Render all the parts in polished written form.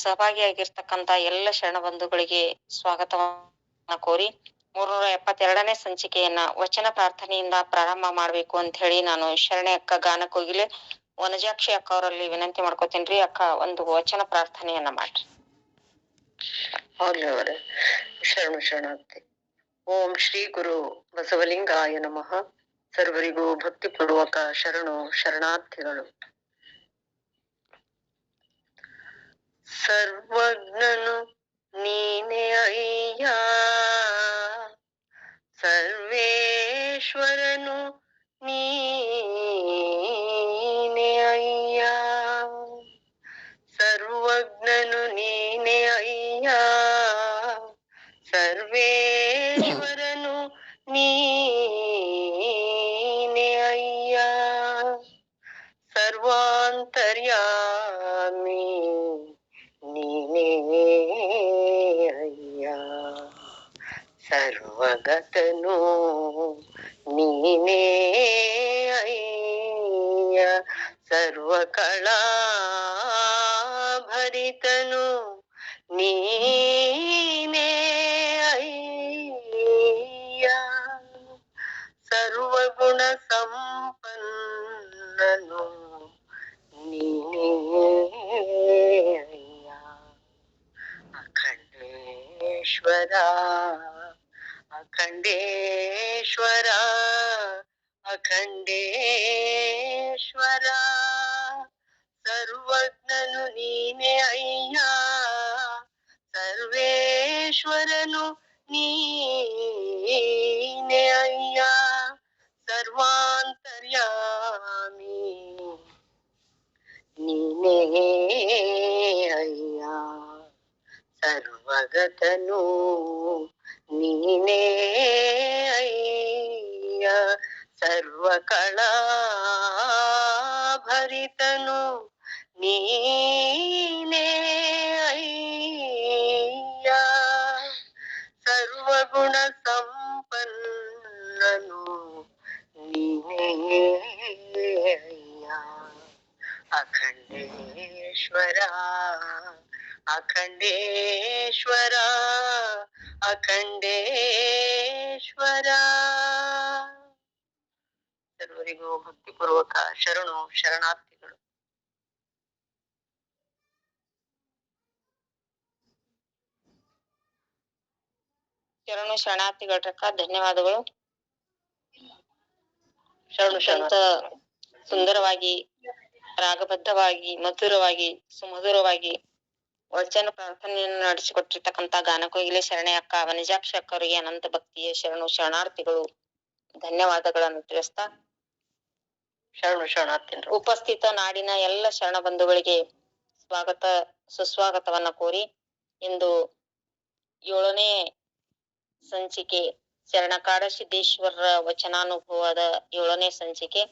ಸಹಭಾಗಿಯಾಗಿರ್ತಕ್ಕಂತ ಎಲ್ಲ ಶರಣ ಬಂಧುಗಳಿಗೆ ಸ್ವಾಗತವನ್ನ ಕೋರಿ 372ನೇ ಸಂಚಿಕೆಯನ್ನ ವಚನ ಪ್ರಾರ್ಥನೆಯಿಂದ ಪ್ರಾರಂಭ ಮಾಡ್ಬೇಕು ಅಂತ ಹೇಳಿ ನಾನು ಶರಣೆ ಅಕ್ಕ ಗಾನಕೋಗಿಲೆ ವನಜಾಕ್ಷಿ ಅಕ್ಕ ಅವರಲ್ಲಿ ವಿನಂತಿ ಮಾಡ್ಕೋತೇನ್ರಿ. ಅಕ್ಕ ಒಂದು ವಚನ ಪ್ರಾರ್ಥನೆಯನ್ನ ಮಾಡ್ರಿ. ಆಗ್ಲೇ ಶರಣಾರ್ಥಿ. ಓಂ ಶ್ರೀ ಗುರು ಬಸವಲಿಂಗಾಯ ನಮಃ. ಸರ್ವರಿಗೂ ಭಕ್ತಿಪೂರ್ವಕ ಶರಣಾರ್ಥಿಗಳು. ಸರ್ವಜ್ಞನು ನೀನೇ ಅಯ್ಯ, ಸರ್ವೇಶ್ವರನು ನೀನೇ ಅಯ್ಯ, ಸರ್ವಜ್ಞನು ನೀನೇ ಅಯ್ಯ, ಸರ್ವೇಶ್ವರನು ನೀನೇ ಅಯ್ಯ, ಸರ್ವಾಂತರ್ಯಾಮಿ ನೀನೇ ಅಯ್ಯ, ಸರ್ವಗತನು ನೀನೇ ಅಯ್ಯ, ಸರ್ವಕಳಾ ಭರಿತನು ನೀನೇ ಅಯ್ಯ, ಸರ್ವಗುಣ ಸಂಪನ್ನನು ನೀನೇ ಅಯ್ಯ, ಅಖಂಡೇಶ್ವರ ಅಖಂಡೇಶ್ವರ ಅಖಂಡೇಶ್ವರ, ಸರ್ವಜ್ಞನು ನೀನೇ ಅಯ್ಯ, ಸರ್ವೇಶ್ವರನು ನೀನೇ ಅಯ್ಯ, ಸರ್ವಾಂತರ್ಯಾಮಿ ನೀನೇ ಅಯ್ಯ, ಸರ್ವಗತನು ನೀನೇ ಅಯ್ಯ, ಸರ್ವಕಳಾ ಭರಿತನು ನೀನೇ ಅಯ್ಯ, ಸರ್ವಗುಣ ಸಂಪನ್ನನು ನೀನೇ ಅಯ್ಯ, ಅಖಂಡೇಶ್ವರ ಅಖಂಡೇಶ್ವರ ಅಖಂಡೇಶ್ವರ. ಸರ್ವರಿಗೂ ಭಕ್ತಿಪೂರ್ವಕ ಶರಣಾರ್ಥಿಗಳು. ಶರಣಾರ್ಥಿಗಳಕ್ಕ ಧನ್ಯವಾದಗಳು. ಸುಂದರವಾಗಿ, ರಾಗಬದ್ಧವಾಗಿ, ಮಧುರವಾಗಿ, ಸುಮಧುರವಾಗಿ ವಚನ ಪ್ರಾರ್ಥನೆಯನ್ನು ನಡೆಸಿಕೊಟ್ಟಿರ್ತಕ್ಕಂತ ಗಾನಕೋಗಿಲೆ ಶರಣೆ ಅಕ್ಕ ವನಜಾಕ್ಷಿ ಅಕ್ಕ ಅವರಿಗೆ ಅನಂತ ಭಕ್ತಿಯ ಶರಣಾರ್ಥಿಗಳು ಧನ್ಯವಾದಗಳನ್ನು ತಿಳಿಸ್ತಾ ಶರಣಾರ್ಥಿ. ಉಪಸ್ಥಿತ ನಾಡಿನ ಎಲ್ಲ ಶರಣ ಬಂಧುಗಳಿಗೆ ಸ್ವಾಗತ ಸುಸ್ವಾಗತವನ್ನ ಕೋರಿ ಇಂದು 7ನೇ ಸಂಚಿಕೆ ಶರಣಕಾಡ ಸಿದ್ದೇಶ್ವರರ ವಚನಾನುಭವದ 7ನೇ ಸಂಚಿಕೆ.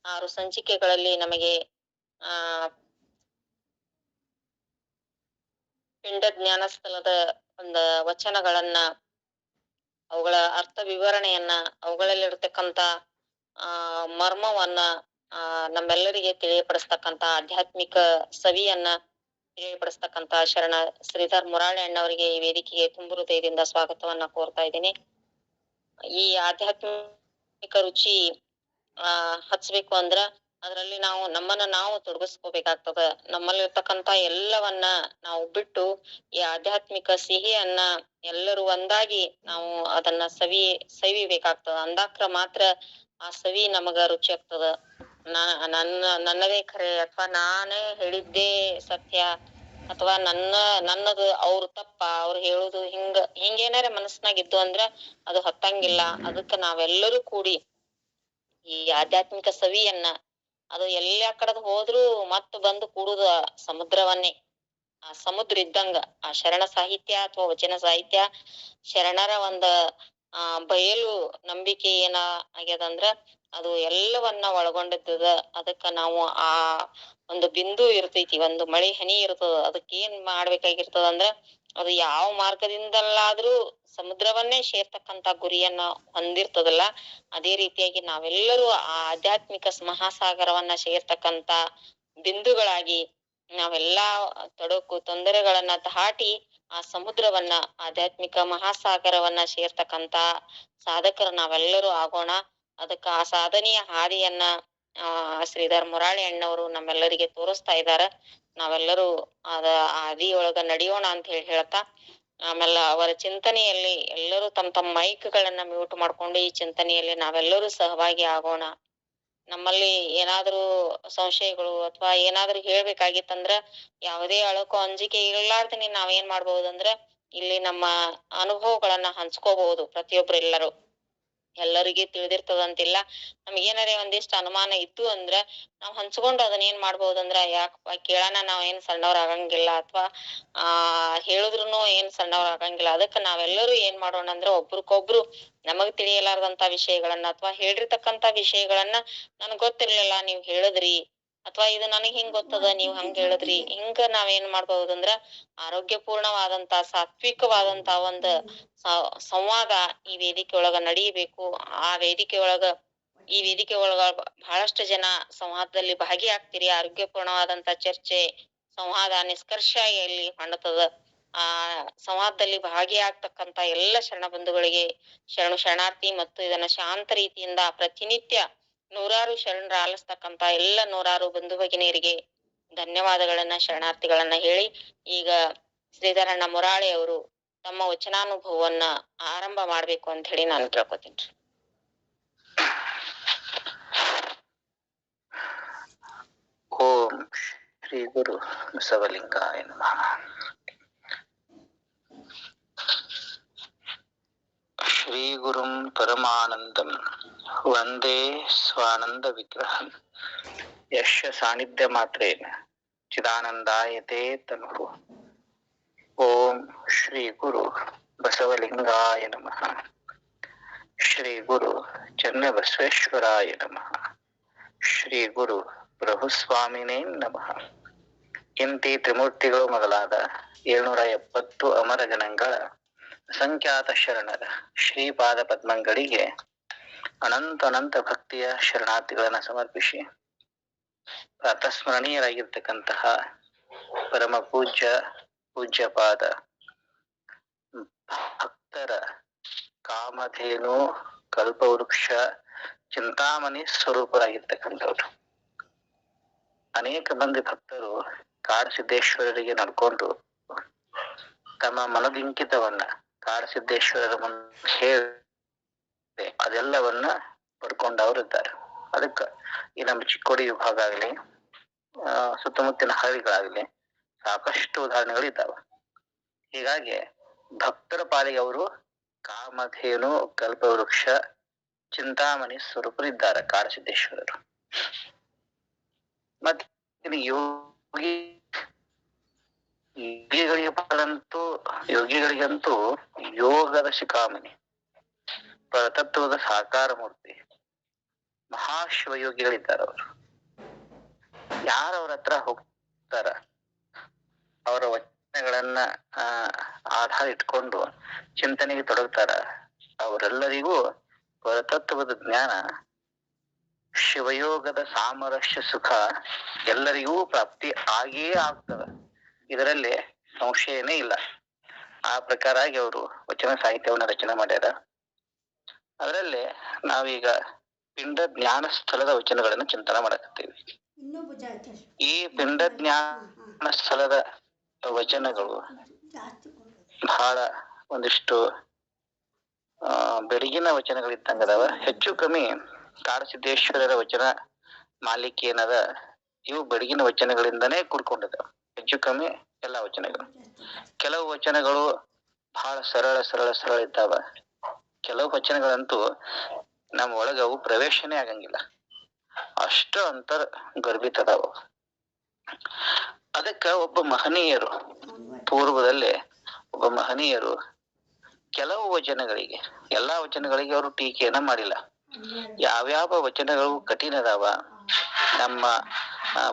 6 ಸಂಚಿಕೆಗಳಲ್ಲಿ ನಮಗೆ ಪಿಂಡ ಜ್ಞಾನ ಸ್ಥಳದ ಒಂದು ವಚನಗಳನ್ನ, ಅವುಗಳ ಅರ್ಥ ವಿವರಣೆಯನ್ನ, ಅವುಗಳಲ್ಲಿರ್ತಕ್ಕಂತ ಮರ್ಮವನ್ನ ನಮ್ಮೆಲ್ಲರಿಗೆ ತಿಳಿಯಪಡಿಸ್ತಕ್ಕಂತ ಆಧ್ಯಾತ್ಮಿಕ ಸವಿಯನ್ನ ತಿಳಿಯಪಡಿಸ್ತಕ್ಕಂತ ಶರಣ ಶ್ರೀಧರ್ ಮುರಾಳಿ ಅಣ್ಣವರಿಗೆ ಈ ವೇದಿಕೆಗೆ ತುಂಬು ಹೃದಯದಿಂದ ಸ್ವಾಗತವನ್ನ ಕೋರ್ತಾ ಇದ್ದೀನಿ. ಈ ಆಧ್ಯಾತ್ಮಿಕ ರುಚಿ ಹಚ್ಬೇಕು ಅಂದ್ರ ಅದರಲ್ಲಿ ನಮ್ಮನ್ನ ನಾವು ತೊಡಗಿಸ್ಕೋಬೇಕಾಗ್ತದ. ನಮ್ಮಲ್ಲಿರ್ತಕ್ಕಂತ ಎಲ್ಲವನ್ನ ನಾವು ಬಿಟ್ಟು ಈ ಆಧ್ಯಾತ್ಮಿಕ ಸಿಹಿಯನ್ನ ಎಲ್ಲರೂ ಒಂದಾಗಿ ನಾವು ಅದನ್ನ ಸವಿಬೇಕಾಗ್ತದ. ಅಂದಾಕ್ರ ಮಾತ್ರ ಆ ಸವಿ ನಮಗ ರುಚಿ ಆಗ್ತದ. ನನ್ನದೇ ಖರೆ ಅಥವಾ ನಾನೇ ಹೇಳಿದ್ದೇ ಸತ್ಯ ಅಥವಾ ನನ್ನದು ಅವ್ರು ತಪ್ಪ, ಅವ್ರು ಹೇಳುದು ಹಿಂಗೇನಾರ ಮನಸ್ನಾಗ ಇದ್ದು ಅಂದ್ರ ಅದು ಹತ್ತಂಗಿಲ್ಲ. ಅದಕ್ಕ ನಾವೆಲ್ಲರೂ ಕೂಡಿ ಈ ಆಧ್ಯಾತ್ಮಿಕ ಸವಿಯನ್ನ, ಅದು ಎಲ್ಲಾ ಕಡೆದು ಹೋದ್ರು ಮತ್ತ ಬಂದು ಕೂಡುದ ಸಮುದ್ರವನ್ನೇ. ಆ ಸಮುದ್ರ ಇದ್ದಂಗ ಆ ಶರಣ ಸಾಹಿತ್ಯ ಅಥವಾ ವಚನ ಸಾಹಿತ್ಯ ಶರಣರ ಒಂದ ಬಯಲು ನಂಬಿಕೆ ಏನ ಆಗ್ಯದಂದ್ರ ಅದು ಎಲ್ಲವನ್ನ ಒಳಗೊಂಡಿದ್ದದ. ಅದಕ್ಕ ನಾವು ಆ ಒಂದು ಬಿಂದು ಇರ್ತೈತಿ, ಒಂದು ಮಳೆ ಹನಿ ಇರ್ತದ. ಅದಕ್ಕ ಏನ್ ಮಾಡ್ಬೇಕಾಗಿರ್ತದ ಅಂದ್ರ ಅದು ಯಾವ ಮಾರ್ಗದಿಂದಲ್ಲಾದ್ರೂ ಸಮುದ್ರವನ್ನೇ ಸೇರ್ತಕ್ಕಂತ ಗುರಿಯನ್ನ ಹೊಂದಿರ್ತದಲ್ಲ, ಅದೇ ರೀತಿಯಾಗಿ ನಾವೆಲ್ಲರೂ ಆ ಆಧ್ಯಾತ್ಮಿಕ ಮಹಾಸಾಗರವನ್ನ ಸೇರ್ತಕ್ಕಂತ ಬಿಂದುಗಳಾಗಿ ನಾವೆಲ್ಲಾ ತೊಡಕು ತೊಂದರೆಗಳನ್ನ ದಾಟಿ ಆ ಸಮುದ್ರವನ್ನ ಆಧ್ಯಾತ್ಮಿಕ ಮಹಾಸಾಗರವನ್ನ ಸೇರ್ತಕ್ಕಂತ ಸಾಧಕರು ನಾವೆಲ್ಲರೂ ಆಗೋಣ. ಅದಕ್ಕ ಆ ಸಾಧನೆಯ ಹಾದಿಯನ್ನ ಶ್ರೀಧರ್ ಮುರಾಳಿ ಅಣ್ಣವರು ನಮ್ಮೆಲ್ಲರಿಗೆ ತೋರಿಸ್ತಾ ಇದಾರ. ನಾವೆಲ್ಲರೂ ಅದ ಹಾದಿಯೊಳಗ ನಡೆಯೋಣ ಅಂತ ಹೇಳ್ತಾ, ಆಮೇಲೆ ಅವರ ಚಿಂತನೆಯಲ್ಲಿ ಎಲ್ಲರೂ ತಮ್ಮ ತಮ್ಮ ಮೈಕ್ಗಳನ್ನ ಮ್ಯೂಟ್ ಮಾಡ್ಕೊಂಡು ಈ ಚಿಂತನೆಯಲ್ಲಿ ನಾವೆಲ್ಲರೂ ಸಹಭಾಗಿ ಆಗೋಣ. ನಮ್ಮಲ್ಲಿ ಏನಾದ್ರೂ ಸಂಶಯಗಳು ಅಥವಾ ಏನಾದ್ರೂ ಹೇಳ್ಬೇಕಾಗಿತ್ತಂದ್ರ ಯಾವುದೇ ಅಳಕೋ ಅಂಜಿಕೆ ಇರ್ಲಾರ್ದನೆ ನಾವೇನ್ ಮಾಡ್ಬಹುದಂದ್ರ ಇಲ್ಲಿ ನಮ್ಮ ಅನುಭವಗಳನ್ನ ಹಂಚ್ಕೋಬಹುದು. ಪ್ರತಿಯೊಬ್ರು ಎಲ್ಲರಿಗೆ ತಿಳಿದಿರ್ತದಂತಿಲ್ಲ. ನಮ್ಗೆ ಏನಾರೇ ಒಂದಿಷ್ಟು ಅನುಮಾನ ಇತ್ತು ಅಂದ್ರ ನಾವ್ ಹಂಚ್ಕೊಂಡು ಅದನ್ನ ಏನ್ ಮಾಡ್ಬಹುದಂದ್ರ, ಯಾಕಪ್ಪ ಕೇಳಾನ ನಾವ್ ಏನ್ ಸಣ್ಣವ್ರ ಆಗಂಗಿಲ್ಲ ಅಥವಾ ಹೇಳಿದ್ರುನು ಏನ್ ಸಣ್ಣವ್ರ ಆಗಂಗಿಲ್ಲ. ಅದಕ್ಕ ನಾವೆಲ್ಲರೂ ಏನ್ ಮಾಡೋಣ ಅಂದ್ರ ಒಬ್ರಿಗೊಬ್ರು ನಮಗ್ ತಿಳಿಯಲಾರ್ದಂತ ವಿಷಯಗಳನ್ನ ಅಥವಾ ಹೇಳಿರ್ತಕ್ಕಂತ ವಿಷಯಗಳನ್ನ ನನ್ಗ್ ಗೊತ್ತಿರ್ಲಿಲ್ಲ ನೀವ್ ಹೇಳಿದ್ರಿ, ಅಥವಾ ಇದು ನನಗ್ ಹಿಂಗ್ ಗೊತ್ತದ ನೀವ್ ಹಂಗ್ ಹೇಳಿದ್ರಿ, ಹಿಂಗ ನಾವೇನ್ ಮಾಡ್ಬಹುದಂದ್ರ ಆರೋಗ್ಯಪೂರ್ಣವಾದಂತ ಸಾತ್ವಿಕವಾದಂತ ಒಂದ್ ಸಂವಾದ ಈ ವೇದಿಕೆ ಒಳಗ ನಡೀಬೇಕು. ಈ ವೇದಿಕೆ ಒಳಗ ಬಹಳಷ್ಟು ಜನ ಸಂವಾದದಲ್ಲಿ ಭಾಗಿಯಾಗ್ತೀರಿ. ಆರೋಗ್ಯಪೂರ್ಣವಾದಂತ ಚರ್ಚೆ, ಸಂವಾದ, ನಿಷ್ಕರ್ಷ ಎಲ್ಲಿ ಹೊಂಡತದ. ಆ ಸಂವಾದದಲ್ಲಿ ಭಾಗಿಯಾಗ್ತಕ್ಕಂತ ಎಲ್ಲ ಶರಣ ಬಂಧುಗಳಿಗೆ ಶರಣಾರ್ಥಿ ಮತ್ತು ಇದನ್ನ ಶಾಂತ ರೀತಿಯಿಂದ ಪ್ರತಿನಿತ್ಯ ನೂರಾರು ಶರಣರ ಆಲಿಸ್ತಕ್ಕಂತ ಎಲ್ಲ ನೂರಾರು ಬಂಧು ಭಗಿನಿಯರಿಗೆ ಧನ್ಯವಾದಗಳನ್ನ ಶರಣಾರ್ಥಿಗಳನ್ನ ಹೇಳಿ, ಈಗ ಶ್ರೀಧರಣ್ಣ ಮುರಾಳಿ ಅವರು ತಮ್ಮ ವಚನಾನುಭವವನ್ನ ಆರಂಭ ಮಾಡ್ಬೇಕು ಅಂತ ಹೇಳಿ ನಾನು ಕೇಳ್ಕೊತೀನಿ. ಓಂ ಶ್ರೀ ಗುರು ಬಸವಲಿಂಗಾಯ ನಮಃ. ಶ್ರೀ ಗುರುಂ ಪರಮಾನಂದಂ ವಂದೇ ಸ್ವಾನಂದ ವಿಗ್ರಹಂ ಯಶ್ಯ ಸಾನ್ನಿಧ್ಯ ಮಾತ್ರೇನ ಚಿದಾನಂದಾಯತೆ ತನುಃ. ಓಂ ಶ್ರೀ ಗುರು ಬಸವಲಿಂಗಾಯ ನಮಃ. ಶ್ರೀ ಗುರು ಚನ್ನಬಸವೇಶ್ವರಾಯ ನಮಃ. ಶ್ರೀ ಗುರು ಪ್ರಭುಸ್ವಾಮಿನೇ ನಮಃ. ಇಂತಿ ತ್ರಿಮೂರ್ತಿಗಳು ಮೊದಲಾದ 770 ಅಮರ ಗಣಗಳ ಅಸಂಖ್ಯಾತ ಶರಣರ ಶ್ರೀಪಾದ ಪದ್ಮಗಳಿಗೆ ಅನಂತ ಭಕ್ತಿಯ ಶರಣಾರ್ಥಿಗಳನ್ನ ಸಮರ್ಪಿಸಿ, ಪ್ರಾತಸ್ಮರಣೀಯರಾಗಿರ್ತಕ್ಕಂತಹ ಪರಮ ಪೂಜ್ಯಪಾದ ಭಕ್ತರ ಕಾಮಧೇನು ಕಲ್ಪವೃಕ್ಷ ಚಿಂತಾಮಣಿ ಸ್ವರೂಪರಾಗಿರ್ತಕ್ಕಂಥವ್ರು. ಅನೇಕ ಮಂದಿ ಭಕ್ತರು ಕಾಡಸಿದ್ದೇಶ್ವರರಿಗೆ ನಡ್ಕೊಂಡು ತಮ್ಮ ಮನದಿಂಕಿತವನ್ನ ಕಾಡಸಿದ್ದೇಶ್ವರರ ಮುಂದೆ ಹೇಳಿ ಅದೆಲ್ಲವನ್ನ ಪಡ್ಕೊಂಡವರಿದ್ದಾರೆ. ಅದಕ್ಕ ಈ ನಮ್ಮ ಚಿಕ್ಕೋಡಿ ವಿಭಾಗ ಆಗ್ಲಿ, ಸುತ್ತಮುತ್ತಿನ ಹಳ್ಳಿಗಳಾಗ್ಲಿ ಸಾಕಷ್ಟು ಉದಾಹರಣೆಗಳಿದ್ದಾವೆ. ಹೀಗಾಗಿ ಭಕ್ತರ ಪಾಲಿಗೆ ಅವರು ಕಾಮಧೇನು ಕಲ್ಪವೃಕ್ಷ ಚಿಂತಾಮಣಿ ಸ್ವರೂಪರಿದ್ದಾರೆ ಕಾಡಸಿದ್ದೇಶ್ವರರು. ಮತ್ತೆ ಯೋಗಿಗಳಿಗಂತೂ ಯೋಗದ ಶಿಖಾಮಣಿ, ಪರತತ್ವದ ಸಾಕಾರ ಮೂರ್ತಿ, ಮಹಾಶಿವಯೋಗಿಗಳಿದ್ದಾರೆ. ಅವರು ಯಾರವ್ರ ಹತ್ರ ಹೋಗ್ತಾರ, ಅವರ ವಚನಗಳನ್ನ ಆಧಾರ ಇಟ್ಕೊಂಡು ಚಿಂತನೆಗೆ ತೊಡಗ್ತಾರ, ಅವರೆಲ್ಲರಿಗೂ ಪರತತ್ವದ ಜ್ಞಾನ, ಶಿವಯೋಗದ ಸಾಮರಸ್ಯ ಸುಖ ಎಲ್ಲರಿಗೂ ಪ್ರಾಪ್ತಿ ಆಗಿಯೇ ಆಗ್ತದ. ಇದರಲ್ಲಿ ಸಂಶಯನೇ ಇಲ್ಲ. ಆ ಪ್ರಕಾರವಾಗಿ ಅವರು ವಚನ ಸಾಹಿತ್ಯವನ್ನ ರಚನೆ ಮಾಡ್ಯಾರ. ಅದರಲ್ಲಿ ನಾವೀಗ ಪಿಂಡ ಜ್ಞಾನ ಸ್ಥಳದ ವಚನಗಳನ್ನ ಚಿಂತನೆ ಮಾಡಕತ್ತೀವಿ. ಈ ಪಿಂಡ ಜ್ಞಾನ ಸ್ಥಳದ ವಚನಗಳು ಬಹಳ ಒಂದಿಷ್ಟು ಬೆಳಗಿನ ವಚನಗಳಿದ್ದಂಗದವ. ಹೆಚ್ಚು ಕಮ್ಮಿ ಕಾಡಸಿದ್ದೇಶ್ವರರ ವಚನ ಮಾಲಿಕೆ ಏನದ, ಇವು ಬೆಳಗಿನ ವಚನಗಳಿಂದನೇ ಕೂಡ್ಕೊಂಡಿದ್ದಾವ. ಹೆಚ್ಚು ಕಮ್ಮಿ ಎಲ್ಲಾ ವಚನಗಳು. ಕೆಲವು ವಚನಗಳು ಬಹಳ ಸರಳ ಇದ್ದಾವ. ಕೆಲವು ವಚನಗಳಂತೂ ನಮ್ಮ ಒಳಗ ಅವು ಪ್ರವೇಶನೇ ಆಗಂಗಿಲ್ಲ, ಅಷ್ಟು ಅಂತರ್ ಗರ್ಭಿತದಾವ. ಅದಕ್ಕ ಒಬ್ಬ ಮಹನೀಯರು ಪೂರ್ವದಲ್ಲಿ ಕೆಲವು ವಚನಗಳಿಗೆ, ಎಲ್ಲಾ ವಚನಗಳಿಗೆ ಅವರು ಟೀಕೆಯನ್ನ ಮಾಡಿಲ್ಲ. ಯಾವ್ಯಾವ ವಚನಗಳು ಕಠಿಣ ಅದಾವ, ನಮ್ಮ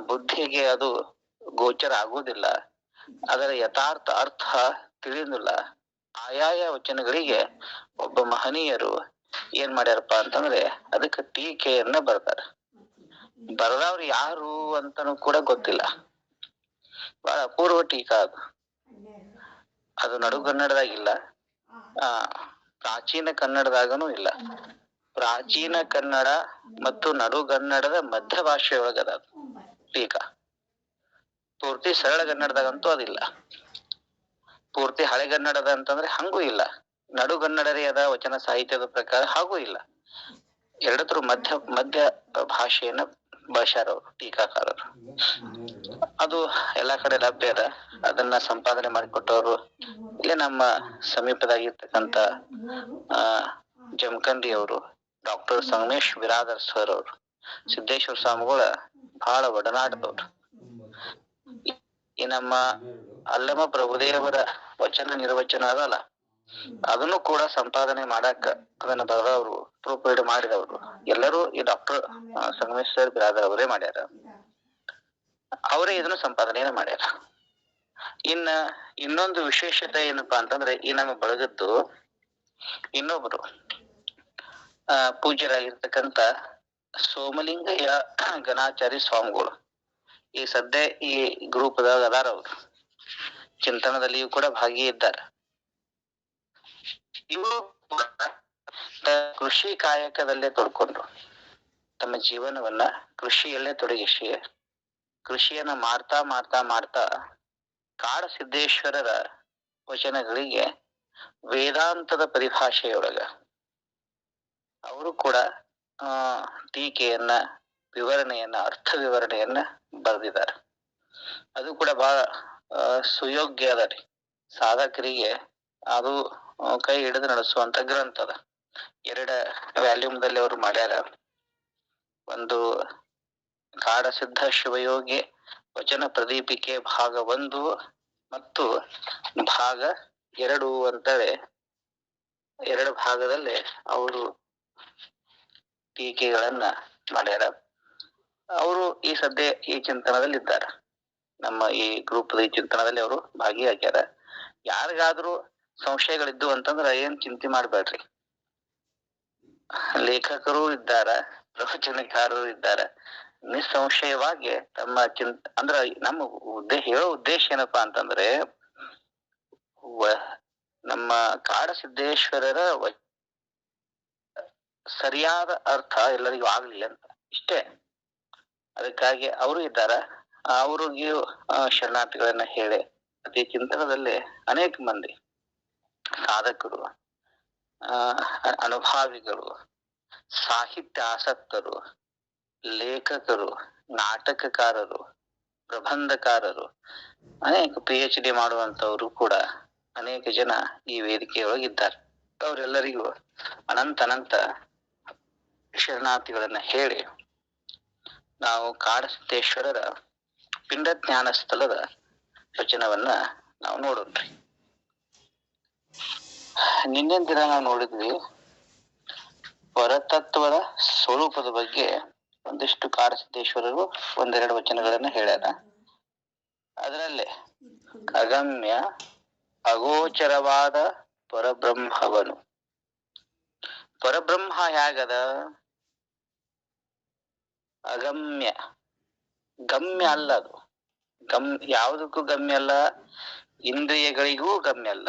ಬುದ್ಧಿಗೆ ಅದು ಗೋಚರ ಆಗುವುದಿಲ್ಲ, ಅದರ ಯಥಾರ್ಥ ಅರ್ಥ ತಿಳಿಯುವುದಿಲ್ಲ, ಆಯಾಯ ವಚನಗಳಿಗೆ ಒಬ್ಬ ಮಹನೀಯರು ಏನ್ ಮಾಡ್ಯಾರಪ್ಪ ಅಂತಂದ್ರೆ ಅದಕ್ಕೆ ಟೀಕೆಯನ್ನ ಬರ್ದಾರ. ಬರದವ್ರು ಯಾರು ಅಂತಾನು ಕೂಡ ಗೊತ್ತಿಲ್ಲ. ಬಹಳ ಅಪೂರ್ವ ಟೀಕಾ ಅದು. ಅದು ನಡುಗನ್ನಡದಾಗಿಲ್ಲ, ಪ್ರಾಚೀನ ಕನ್ನಡದಾಗನೂ ಇಲ್ಲ. ಪ್ರಾಚೀನ ಕನ್ನಡ ಮತ್ತು ನಡುಗನ್ನಡದ ಮಧ್ಯ ಭಾಷೆಯೊಳಗದ ಟೀಕಾ. ಪೂರ್ತಿ ಸರಳಗನ್ನಡದಾಗಂತೂ ಅದಿಲ್ಲ. ಪೂರ್ತಿ ಹಳೆಗನ್ನಡದ ಅಂತಂದ್ರೆ ಹಂಗೂ ಇಲ್ಲ. ನಡುಗನ್ನಡರೇ ಅದ ವಚನ ಸಾಹಿತ್ಯದ ಪ್ರಕಾರ ಹಾಗೂ ಇಲ್ಲ. ಎರಡತ್ರ ಮಧ್ಯ ಭಾಷೆಯನ್ನ ಬಳಸ್ಯಾರವ್ರು ಟೀಕಾಕಾರರು. ಅದು ಎಲ್ಲಾ ಕಡೆ ಲಭ್ಯ ಅದ. ಅದನ್ನ ಸಂಪಾದನೆ ಮಾಡಿಕೊಟ್ಟವರು ಇಲ್ಲೇ ನಮ್ಮ ಸಮೀಪದಾಗಿರ್ತಕ್ಕಂಥ ಜಮಖಂಡಿ ಅವರು, ಡಾಕ್ಟರ್ ಸಂಗಮೇಶ್ ಬಿರಾದರ್ ಸರ್ ಅವರು, ಸಿದ್ದೇಶ್ವರ ಸ್ವಾಮಿಗಳ ಬಹಳ ಒಡನಾಟದವ್ರು. ಈ ನಮ್ಮ ಅಲ್ಲಮ ಪ್ರಭುದೇವರ ವಚನ ನಿರ್ವಚನ ಅದಲ್ಲ, ಅದನ್ನು ಕೂಡ ಸಂಪಾದನೆ ಮಾಡಾಕ ಅದನ್ನ ಬರೆದವರು, ಪ್ರೂಫ್ ರೀಡ್ ಮಾಡಿದವರು ಎಲ್ಲರೂ ಈ ಡಾಕ್ಟರ್ ಸಂಗಮೇಶ್ ಸರ್ ಬಿರಾದರ್ ಅವರೇ ಮಾಡ್ಯಾರ. ಅವರೇ ಇದನ್ನು ಸಂಪಾದನೆಯನ್ನು ಮಾಡ್ಯಾರ. ಇನ್ನೊಂದು ವಿಶೇಷತೆ ಏನಪ್ಪಾ ಅಂತಂದ್ರೆ, ಈ ನಮ್ಮ ಬಳಗದ್ದು ಇನ್ನೊಬ್ರು ಪೂಜ್ಯರಾಗಿರ್ತಕ್ಕಂಥ ಸೋಮಲಿಂಗಯ್ಯ ಗಣಾಚಾರಿ ಸ್ವಾಮಿಗಳು ಈ ಸದ್ಯ ಈ ಗ್ರೂಪ್ದಾಗ ಅದಾರ. ಅವರು ಚಿಂತನದಲ್ಲಿಯೂ ಕೂಡ ಭಾಗಿಯಿದ್ದಾರೆ. ಇವರು ಕೃಷಿ ಕಾಯಕದಲ್ಲೇ ತೊಡ್ಕೊಂಡ್ರು. ತಮ್ಮ ಜೀವನವನ್ನ ಕೃಷಿಯಲ್ಲೇ ತೊಡಗಿಸಿ ಕೃಷಿಯನ್ನ ಮಾಡ್ತಾ ಮಾಡ್ತಾ ಮಾಡ್ತಾ ಕಾಡಸಿದ್ದೇಶ್ವರರ ವಚನಗಳಿಗೆ ವೇದಾಂತದ ಪರಿಭಾಷೆಯೊಳಗ ಅವರು ಕೂಡ ಟೀಕೆಯನ್ನ, ವಿವರಣೆಯನ್ನ, ಅರ್ಥ ವಿವರಣೆಯನ್ನ ಬರೆದಿದ್ದಾರೆ. ಅದು ಕೂಡ ಬಹಳ ಸುಯೋಗ್ಯ ಅದ ರೀ. ಸಾಧಕರಿಗೆ ಅದು ಕೈ ಹಿಡಿದು ನಡೆಸುವಂತ ಗ್ರಂಥ ಅದ. 2 ವ್ಯಾಲ್ಯೂಮ್ದಲ್ಲಿ ಅವರು ಮಾಡ್ಯಾರ. ಒಂದು ಕಾಡಸಿದ್ಧ ಶಿವಯೋಗಿ ವಚನ ಪ್ರದೀಪಿಕೆ ಭಾಗ 1 ಮತ್ತು ಭಾಗ 2 ಅಂತೇಳಿ 2 ಭಾಗದಲ್ಲಿ ಅವರು ಟೀಕೆಗಳನ್ನ ಮಾಡ್ಯಾರ. ಅವರು ಈ ಸದ್ಯ ಈ ಚಿಂತನದಲ್ಲಿ ಇದ್ದಾರೆ. ನಮ್ಮ ಈ ಗ್ರೂಪ್ ಈ ಚಿಂತನದಲ್ಲಿ ಅವರು ಭಾಗಿಯಾಗ್ಯಾರ. ಯಾರಿಗಾದ್ರೂ ಸಂಶಯಗಳಿದ್ದು ಅಂತಂದ್ರ ಏನ್ ಚಿಂತೆ ಮಾಡ್ಬೇಡ್ರಿ. ಲೇಖಕರು ಇದ್ದಾರ, ಪ್ರವಚನಕಾರರು ಇದ್ದಾರೆ. ನಿಸ್ಸಂಶಯವಾಗಿ ತಮ್ಮ ಅಂದ್ರ ನಮ್ಮ ಹೇಳೋ ಉದ್ದೇಶ ಏನಪ್ಪಾ ಅಂತಂದ್ರೆ, ನಮ್ಮ ಕಾಡಸಿದ್ದೇಶ್ವರರ ಸರಿಯಾದ ಅರ್ಥ ಎಲ್ಲರಿಗೂ ಆಗ್ಲಿ ಅಂತ ಇಷ್ಟೇ. ಅದಕ್ಕಾಗಿ ಅವರು ಇದ್ದಾರ. ಅವ್ರಿಗೆ ಶರಣಾರ್ಥಿಗಳನ್ನ ಹೇಳಿ ಅತಿ ಚಿಂತನದಲ್ಲಿ ಅನೇಕ ಮಂದಿ ಸಾಧಕರು, ಅನುಭಾವಿಗಳು, ಸಾಹಿತ್ಯ ಆಸಕ್ತರು, ಲೇಖಕರು, ನಾಟಕಕಾರರು, ಪ್ರಬಂಧಕಾರರು, ಅನೇಕ PhD ಮಾಡುವಂತವರು ಕೂಡ ಅನೇಕ ಜನ ಈ ವೇದಿಕೆಯೊಳಗಿದ್ದಾರೆ. ಅವರೆಲ್ಲರಿಗೂ ಅನಂತ ಶರಣಾರ್ಥಿಗಳನ್ನ ಹೇಳಿ ನಾವು ಕಾಡಸಿದ್ದೇಶ್ವರರ ಪಿಂಡ ಜ್ಞಾನ ಸ್ಥಳದ ವಚನವನ್ನ ನಾವು ನೋಡೋಣ್ರಿ. ನಿನ್ನೆ ದಿನ ನಾವು ನೋಡಿದ್ವಿ ಪರತತ್ವದ ಸ್ವರೂಪದ ಬಗ್ಗೆ. ಒಂದಿಷ್ಟು ಕಾಡಸಿದ್ದೇಶ್ವರರು 1-2 ವಚನಗಳನ್ನ ಹೇಳ್ಯಾರ. ಅದರಲ್ಲೇ ಅಗಮ್ಯ ಅಗೋಚರವಾದ ಪರಬ್ರಹ್ಮವನು. ಪರಬ್ರಹ್ಮ ಹೇಗದ? ಅಗಮ್ಯ, ಗಮ್ಯ ಅಲ್ಲ. ಅದು ಯಾವುದಕ್ಕೂ ಗಮ್ಯ ಅಲ್ಲ. ಇಂದ್ರಿಯಗಳಿಗೂ ಗಮ್ಯ ಅಲ್ಲ,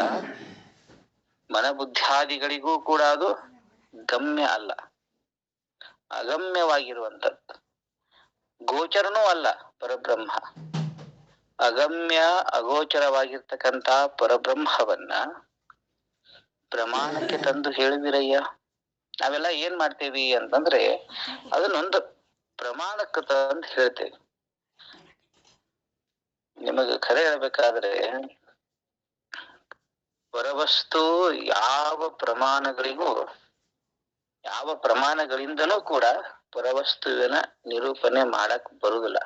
ಮನಬುದ್ಧಾದಿಗಳಿಗೂ ಕೂಡ ಅದು ಗಮ್ಯ ಅಲ್ಲ. ಅಗಮ್ಯವಾಗಿರುವಂಥದ್ದು. ಗೋಚರನೂ ಅಲ್ಲ ಪರಬ್ರಹ್ಮ. ಅಗಮ್ಯ ಅಗೋಚರವಾಗಿರ್ತಕ್ಕಂಥ ಪರಬ್ರಹ್ಮವನ್ನ ಪ್ರಮಾಣಕ್ಕೆ ತಂದು ಹೇಳುವಿರಯ್ಯ. ನಾವೆಲ್ಲ ಏನ್ ಮಾಡ್ತೇವಿ ಅಂತಂದ್ರೆ, ಅದನ್ನೊಂದು ಪ್ರಮಾಣಕ್ಕೆ ತಂದು ಹೇಳ್ತೇವೆ. ನಿಮಗೆ ಖರೆ ಹೇಳ್ಬೇಕಾದ್ರೆ, ಪರವಸ್ತು ಯಾವ ಪ್ರಮಾಣಗಳಿಂದನೂ ಕೂಡ ಪರವಸ್ತುವಿನ ನಿರೂಪಣೆ ಮಾಡಕ್ ಬರುದಿಲ್ಲ.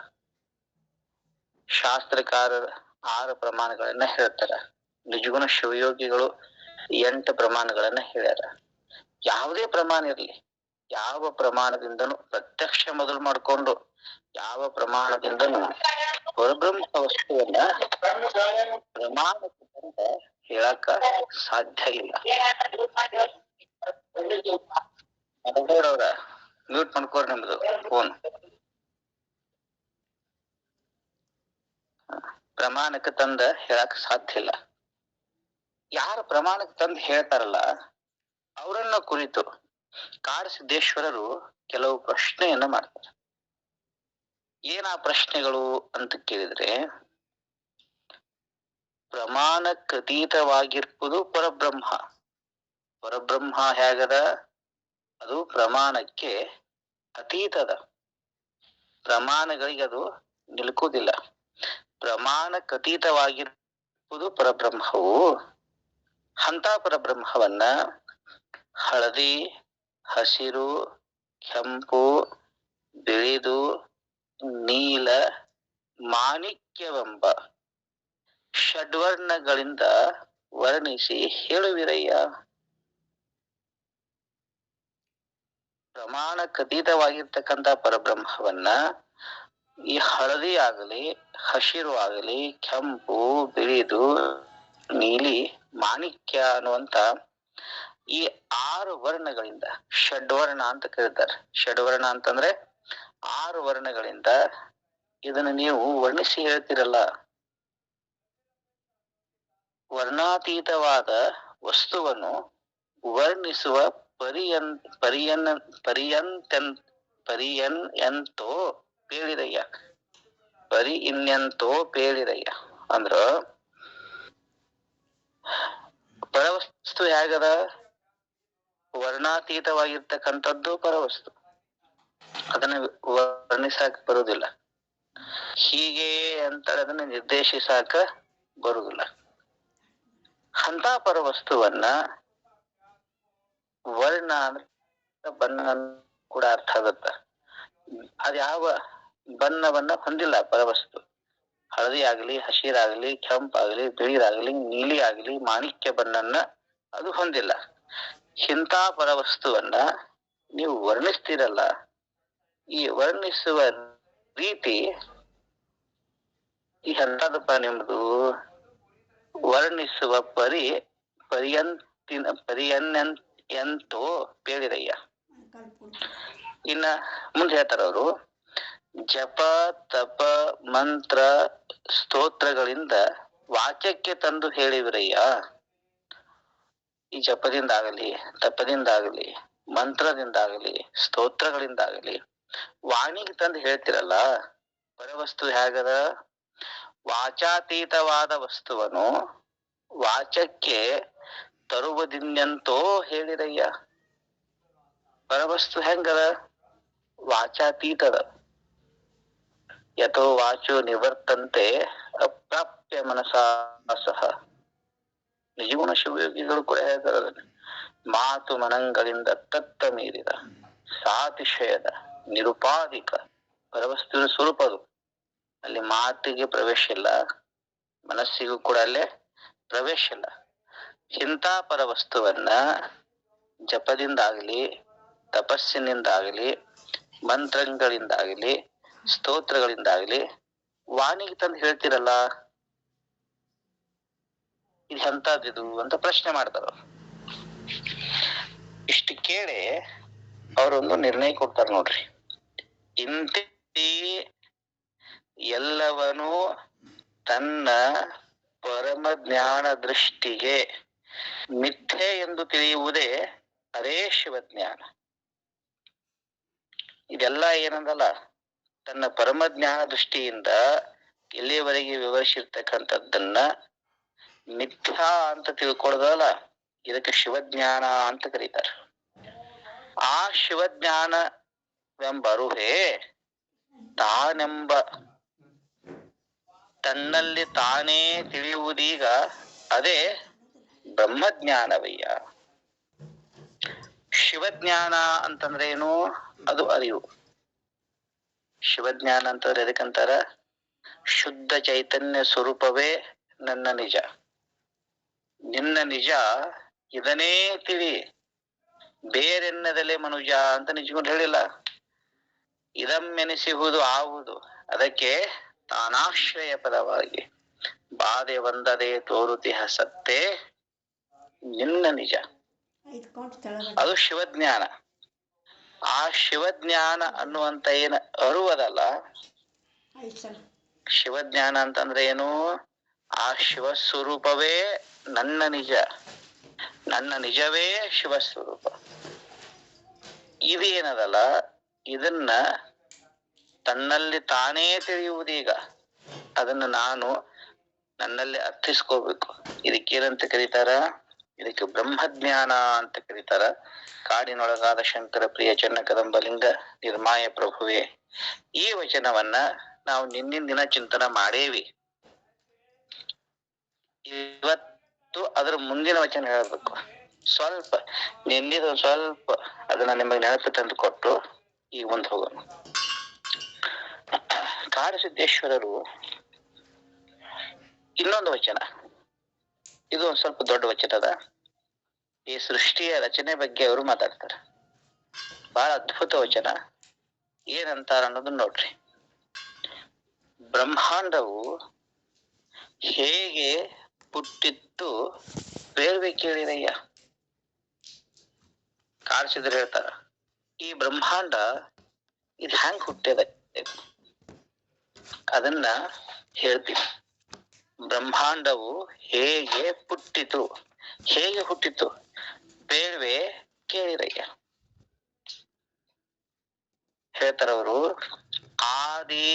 ಶಾಸ್ತ್ರಕಾರರು 6 ಪ್ರಮಾಣಗಳನ್ನ ಹೇಳ್ತಾರ. ನಿಜಗುಣ ಶಿವಯೋಗಿಗಳು 8 ಪ್ರಮಾಣಗಳನ್ನ ಹೇಳ್ಯಾರ. ಯಾವುದೇ ಪ್ರಮಾಣ ಇರ್ಲಿ, ಯಾವ ಪ್ರಮಾಣದಿಂದನೂ ಪ್ರತ್ಯಕ್ಷ ಮೊದಲು ಮಾಡ್ಕೊಂಡು ಯಾವ ಪ್ರಮಾಣದಿಂದನೂ ಪರಬ್ರಹ್ಮ ವಸ್ತುವನ್ನ ಪ್ರಮಾಣಕ್ಕೆ ಅಂತ ಹೇಳಕ ಸಾಧ್ಯ ಇಲ್ಲ. ಅವ್ರ ಮ್ಯೂಟ್ ಮಾಡ್ಕೋರಿ ನಿಮ್ದು ಫೋನ್. ಪ್ರಮಾಣಕ್ಕೆ ತಂದ ಹೇಳಕ್ ಸಾಧ್ಯ ಇಲ್ಲ. ಯಾರು ಪ್ರಮಾಣಕ್ಕೆ ತಂದು ಹೇಳ್ತಾರಲ್ಲ ಅವರನ್ನ ಕುರಿತು ಕಾಡಸಿದ್ದೇಶ್ವರರು ಕೆಲವು ಪ್ರಶ್ನೆಯನ್ನ ಮಾಡ್ತಾರೆ. ಏನ ಪ್ರಶ್ನೆಗಳು ಅಂತ ಕೇಳಿದ್ರೆ, ಪ್ರಮಾಣಕ್ಕತೀತವಾಗಿರ್ಬೋದು ಪರಬ್ರಹ್ಮ. ಪರಬ್ರಹ್ಮ ಹೇಗದ? ಅದು ಪ್ರಮಾಣಕ್ಕೆ ಅತೀತದ. ಪ್ರಮಾಣಗಳಿಗೆ ಅದು ನಿಲುಕುವುದಿಲ್ಲ. ಪ್ರಮಾಣಕ್ಕತೀತವಾಗಿರ್ಬೋದು ಪರಬ್ರಹ್ಮವು. ಅಂತ ಪರಬ್ರಹ್ಮವನ್ನ ಹಳದಿ, ಹಸಿರು, ಕೆಂಪು, ಬಿಳಿದು, ನೀಲ, ಮಾಣಿಕ್ಯವೆಂಬ ಷಡ್ವರ್ಣಗಳಿಂದ ವರ್ಣಿಸಿ ಹೇಳುವಿರಯ್ಯ. ಪ್ರಮಾಣಕ್ಕತೀತವಾಗಿರ್ತಕ್ಕಂಥ ಪರಬ್ರಹ್ಮವನ್ನ ಈ ಹಳದಿ ಆಗಲಿ, ಹಸಿರು ಆಗಲಿ, ಕೆಂಪು, ಬಿಳಿದು, ನೀಲಿ, ಮಾಣಿಕ್ಯ ಅನ್ನುವಂತ ಈ 6 ವರ್ಣಗಳಿಂದ, ಷಡ್ವರ್ಣ ಅಂತ ಕರೀತಾರೆ. ಷಡ್ವರ್ಣ ಅಂತಂದ್ರೆ 6 ವರ್ಣಗಳಿಂದ ಇದನ್ನ ನೀವು ವರ್ಣಿಸಿ ಹೇಳ್ತಿರಲ್ಲ. ವರ್ಣಾತೀತವಾದ ವಸ್ತುವನ್ನು ವರ್ಣಿಸುವ ಪರಿಯನ್ಯಂತೋ ಪೇಳಿರಯ್ಯ. ಇನ್ನೆಂತೋ ಪೇಳಿರಯ್ಯ ಅಂದ್ರ ಪರವಸ್ತು ಹೇಗದ? ವರ್ಣಾತೀತವಾಗಿರ್ತಕ್ಕಂಥದ್ದು ಪರವಸ್ತು. ಅದನ್ನ ವರ್ಣಿಸಾಕ ಬರುದಿಲ್ಲ. ಹೀಗೆ ಅಂತ ಅದನ್ನ ನಿರ್ದೇಶಿಸಾಕ ಬರುದಿಲ್ಲ. ಅಂತ ಪರವಸ್ತುವನ್ನ ವರ್ಣ ಅಂದ್ರೆ ಬಣ್ಣ ಕೂಡ ಅರ್ಥ ಆಗತ್ತ. ಅದ್ಯಾವ ಬಣ್ಣವನ್ನ ಹೊಂದಿಲ್ಲ ಪರವಸ್ತು. ಹಳದಿ ಆಗಲಿ, ಹಸಿರಾಗಲಿ, ಕೆಂಪಾಗಲಿ, ಬಿಳಿರಾಗಲಿ, ನೀಲಿ ಆಗಲಿ, ಮಾಣಿಕ್ಯ ಬಣ್ಣನ್ನ ಅದು ಹೊಂದಿಲ್ಲ. ಇಂಥ ಪರವಸ್ತುವನ್ನ ನೀವು ವರ್ಣಿಸ್ತೀರಲ್ಲ, ಈ ವರ್ಣಿಸುವ ರೀತಿ ಈ ಎಂತದಪ್ಪ ನಿಮ್ದು? ವರ್ಣಿಸುವ ಪರಿಯನ್ಯಂತೋ ಪೇಳಿರಯ್ಯ. ಇನ್ನ ಮುಂದೆ ಹೇಳ್ತಾರ ಅವರು, ಜಪ, ತಪ, ಮಂತ್ರ, ಸ್ತೋತ್ರಗಳಿಂದ ವಾಕ್ಯಕ್ಕೆ ತಂದು ಹೇಳಿವಿರಯ್ಯ. ಈ ಜಪದಿಂದಾಗಲಿ, ತಪದಿಂದಾಗಲಿ, ಮಂತ್ರದಿಂದಾಗಲಿ, ಸ್ತೋತ್ರಗಳಿಂದಾಗಲಿ ವಾಣಿಗೆ ತಂದು ಹೇಳ್ತಿರಲ್ಲ. ಪರವಸ್ತು ಹೇಗದ? ವಾಚಾತೀತವಾದ ವಸ್ತುವನ್ನು ವಾಚಕ್ಕೆ ತರುವುದಿನ್ಯಂತೋ ಹೇಳಿರಯ್ಯ. ಪರವಸ್ತು ಹೆಂಗದ? ವಾಚಾತೀತದ. ಯಥೋ ವಾಚೋ ನಿವರ್ತಂತೆ ಅಪ್ರಾಪ್ಯ ಮನಸಾ ಸಹ. ನಿಜಗುಣ ಶಿವಯೋಗಿಗಳು ಕೂಡ ಹೇಳ್ತಾರೆ, ಮಾತು ಮನಂಗಳಿಂದ ತತ್ತ ಮೀರಿದ ಸಾತಿಶಯದ ನಿರುಪಾಧಿಕ ಪರವಸ್ತುವಿನ ಸ್ವರೂಪದು. ಅಲ್ಲಿ ಮಾತಿಗೆ ಪ್ರವೇಶ ಇಲ್ಲ, ಮನಸ್ಸಿಗೂ ಕೂಡ ಅಲ್ಲೇ ಪ್ರವೇಶ ಇಲ್ಲ. ಇಂಥ ಪರವಸ್ತುವನ್ನ ಜಪದಿಂದಾಗಲಿ, ತಪಸ್ಸಿನಿಂದಾಗಲಿ, ಮಂತ್ರಗಳಿಂದಾಗಲಿ, ಸ್ತೋತ್ರಗಳಿಂದಾಗಲಿ ವಾಣಿಗೆ ತಂದು ಹೇಳ್ತಿರಲ್ಲ, ಇದು ಎಂತದಿದು ಅಂತ ಪ್ರಶ್ನೆ ಮಾಡ್ತಾರ. ಇಷ್ಟು ಕೇಳಿ ಅವರೊಂದು ನಿರ್ಣಯ ಕೊಡ್ತಾರ ನೋಡ್ರಿ. ಇಂತಿ ಎಲ್ಲವನು ತನ್ನ ಪರಮ ಜ್ಞಾನ ದೃಷ್ಟಿಗೆ ಮಿಥ್ಯೆ ಎಂದು ತಿಳಿಯುವುದೇ ಅದೇ ಶಿವಜ್ಞಾನ. ಇದೆಲ್ಲ ಏನಂದಲ್ಲ, ತನ್ನ ಪರಮ ಜ್ಞಾನ ದೃಷ್ಟಿಯಿಂದ ಇಲ್ಲಿಯವರೆಗೆ ವಿವರಿಸಿರ್ತಕ್ಕಂಥದ್ದನ್ನ ಮಿಥ್ಯಾ ಅಂತ ತಿಳ್ಕೊಳ್ಳೋದಲ್ಲ, ಇದಕ್ಕೆ ಶಿವಜ್ಞಾನ ಅಂತ ಕರೀತಾರೆ. ಆ ಶಿವಜ್ಞಾನವೆಂಬರುಹೇ ತಾನೆಂಬ ತನ್ನಲ್ಲಿ ತಾನೇ ತಿಳಿಯುವುದೀಗ ಅದೇ ಬ್ರಹ್ಮಜ್ಞಾನವಯ್ಯ. ಶಿವಜ್ಞಾನ ಅಂತಂದ್ರೆ ಏನು? ಅದು ಅರಿವು. ಶಿವಜ್ಞಾನ ಅಂತಂದ್ರೆ ಎದಕ್ಕಂತಾರ? ಶುದ್ಧ ಚೈತನ್ಯ ಸ್ವರೂಪವೇ ನನ್ನ ನಿಜ, ನಿನ್ನ ನಿಜ ಇದನ್ನೇ ತಿಳಿ, ಬೇರೆನ್ನದಲೇ ಮನುಜ ಅಂತ ನಿಜಗೊಂಡು ಹೇಳಿಲ್ಲ. ಇದಮ್ಮೆನಿಸುವುದು ಆವುದು, ಅದಕ್ಕೆ ತಾನಾಶ್ರಯ ಪದವಾಗಿ ಬಾಧೆ ಒಂದದೇ ತೋರುತಿಹ ಸತ್ತೇ ನಿನ್ನ ನಿಜ. ಅದು ಶಿವಜ್ಞಾನ. ಆ ಶಿವಜ್ಞಾನ ಅನ್ನುವಂತ ಏನ ಅರುವುದಲ್ಲ, ಶಿವಜ್ಞಾನ ಅಂತಂದ್ರೆ ಏನು? ಆ ಶಿವ ಸ್ವರೂಪವೇ ನನ್ನ ನಿಜ, ನನ್ನ ನಿಜವೇ ಶಿವ ಸ್ವರೂಪ. ಇದೇನದಲ್ಲ, ಇದನ್ನ ತನ್ನಲ್ಲಿ ತಾನೇ ತಿಳಿಯುವುದೀಗ. ಅದನ್ನ ನಾನು ನನ್ನಲ್ಲಿ ಅರ್ಥಿಸ್ಕೋಬೇಕು. ಇದಕ್ಕೇನಂತ ಕರೀತಾರ? ಇದಕ್ಕೆ ಬ್ರಹ್ಮಜ್ಞಾನ ಅಂತ ಕರೀತಾರ. ಕಾಡಿನೊಳಗಾದ ಶಂಕರ ಪ್ರಿಯ ಚೆನ್ನ ಕದಂಬಲಿಂಗ ನಿರ್ಮಾಯ ಪ್ರಭುವೆ, ಈ ವಚನವನ್ನ ನಾವು ನಿನ್ನಿನ ದಿನ ಚಿಂತನ ಮಾಡೇವಿ. ಇವತ್ತು ಅದರ ಮುಂದಿನ ವಚನ ಹೇಳ್ಬೇಕು. ಸ್ವಲ್ಪ ನಿನ್ನಿದು ಸ್ವಲ್ಪ ಅದನ್ನ ನಿಮಗೆ ನೆನಪು ತಂದು ಕೊಟ್ಟು ಈಗ ಮುಂದೆ ಹೋಗೋಣ. ಕಾಡಸಿದ್ದೇಶ್ವರರು ಇನ್ನೊಂದು ವಚನ, ಇದು ಒಂದ್ ಸ್ವಲ್ಪ ದೊಡ್ಡ ವಚನ ಅದ. ಈ ಸೃಷ್ಟಿಯ ರಚನೆ ಬಗ್ಗೆ ಅವರು ಮಾತಾಡ್ತಾರೆ. ಬಹಳ ಅದ್ಭುತ ವಚನ. ಏನಂತಾರ ಅನ್ನೋದನ್ನ ನೋಡ್ರಿ. ಬ್ರಹ್ಮಾಂಡವು ಹೇಗೆ ಹುಟ್ಟಿತ್ತು ಬೇರೆ ಕೇಳಿರಯ್ಯ. ಕಾಡ್ಸಿದ್ರೆ ಹೇಳ್ತಾರ, ಈ ಬ್ರಹ್ಮಾಂಡ ಇದು ಹೆಂಗ್ ಹುಟ್ಟಿದೆ ಅದನ್ನ ಹೇಳ್ತೀವಿ. ಬ್ರಹ್ಮಾಂಡವು ಹೇಗೆ ಹುಟ್ಟಿತು, ಹೇಗೆ ಹುಟ್ಟಿತು ಬೇಡ್ವೆ ಕೇಳಿರಯ್ಯ. ಹೇಳ್ತಾರವರು, ಆದಿ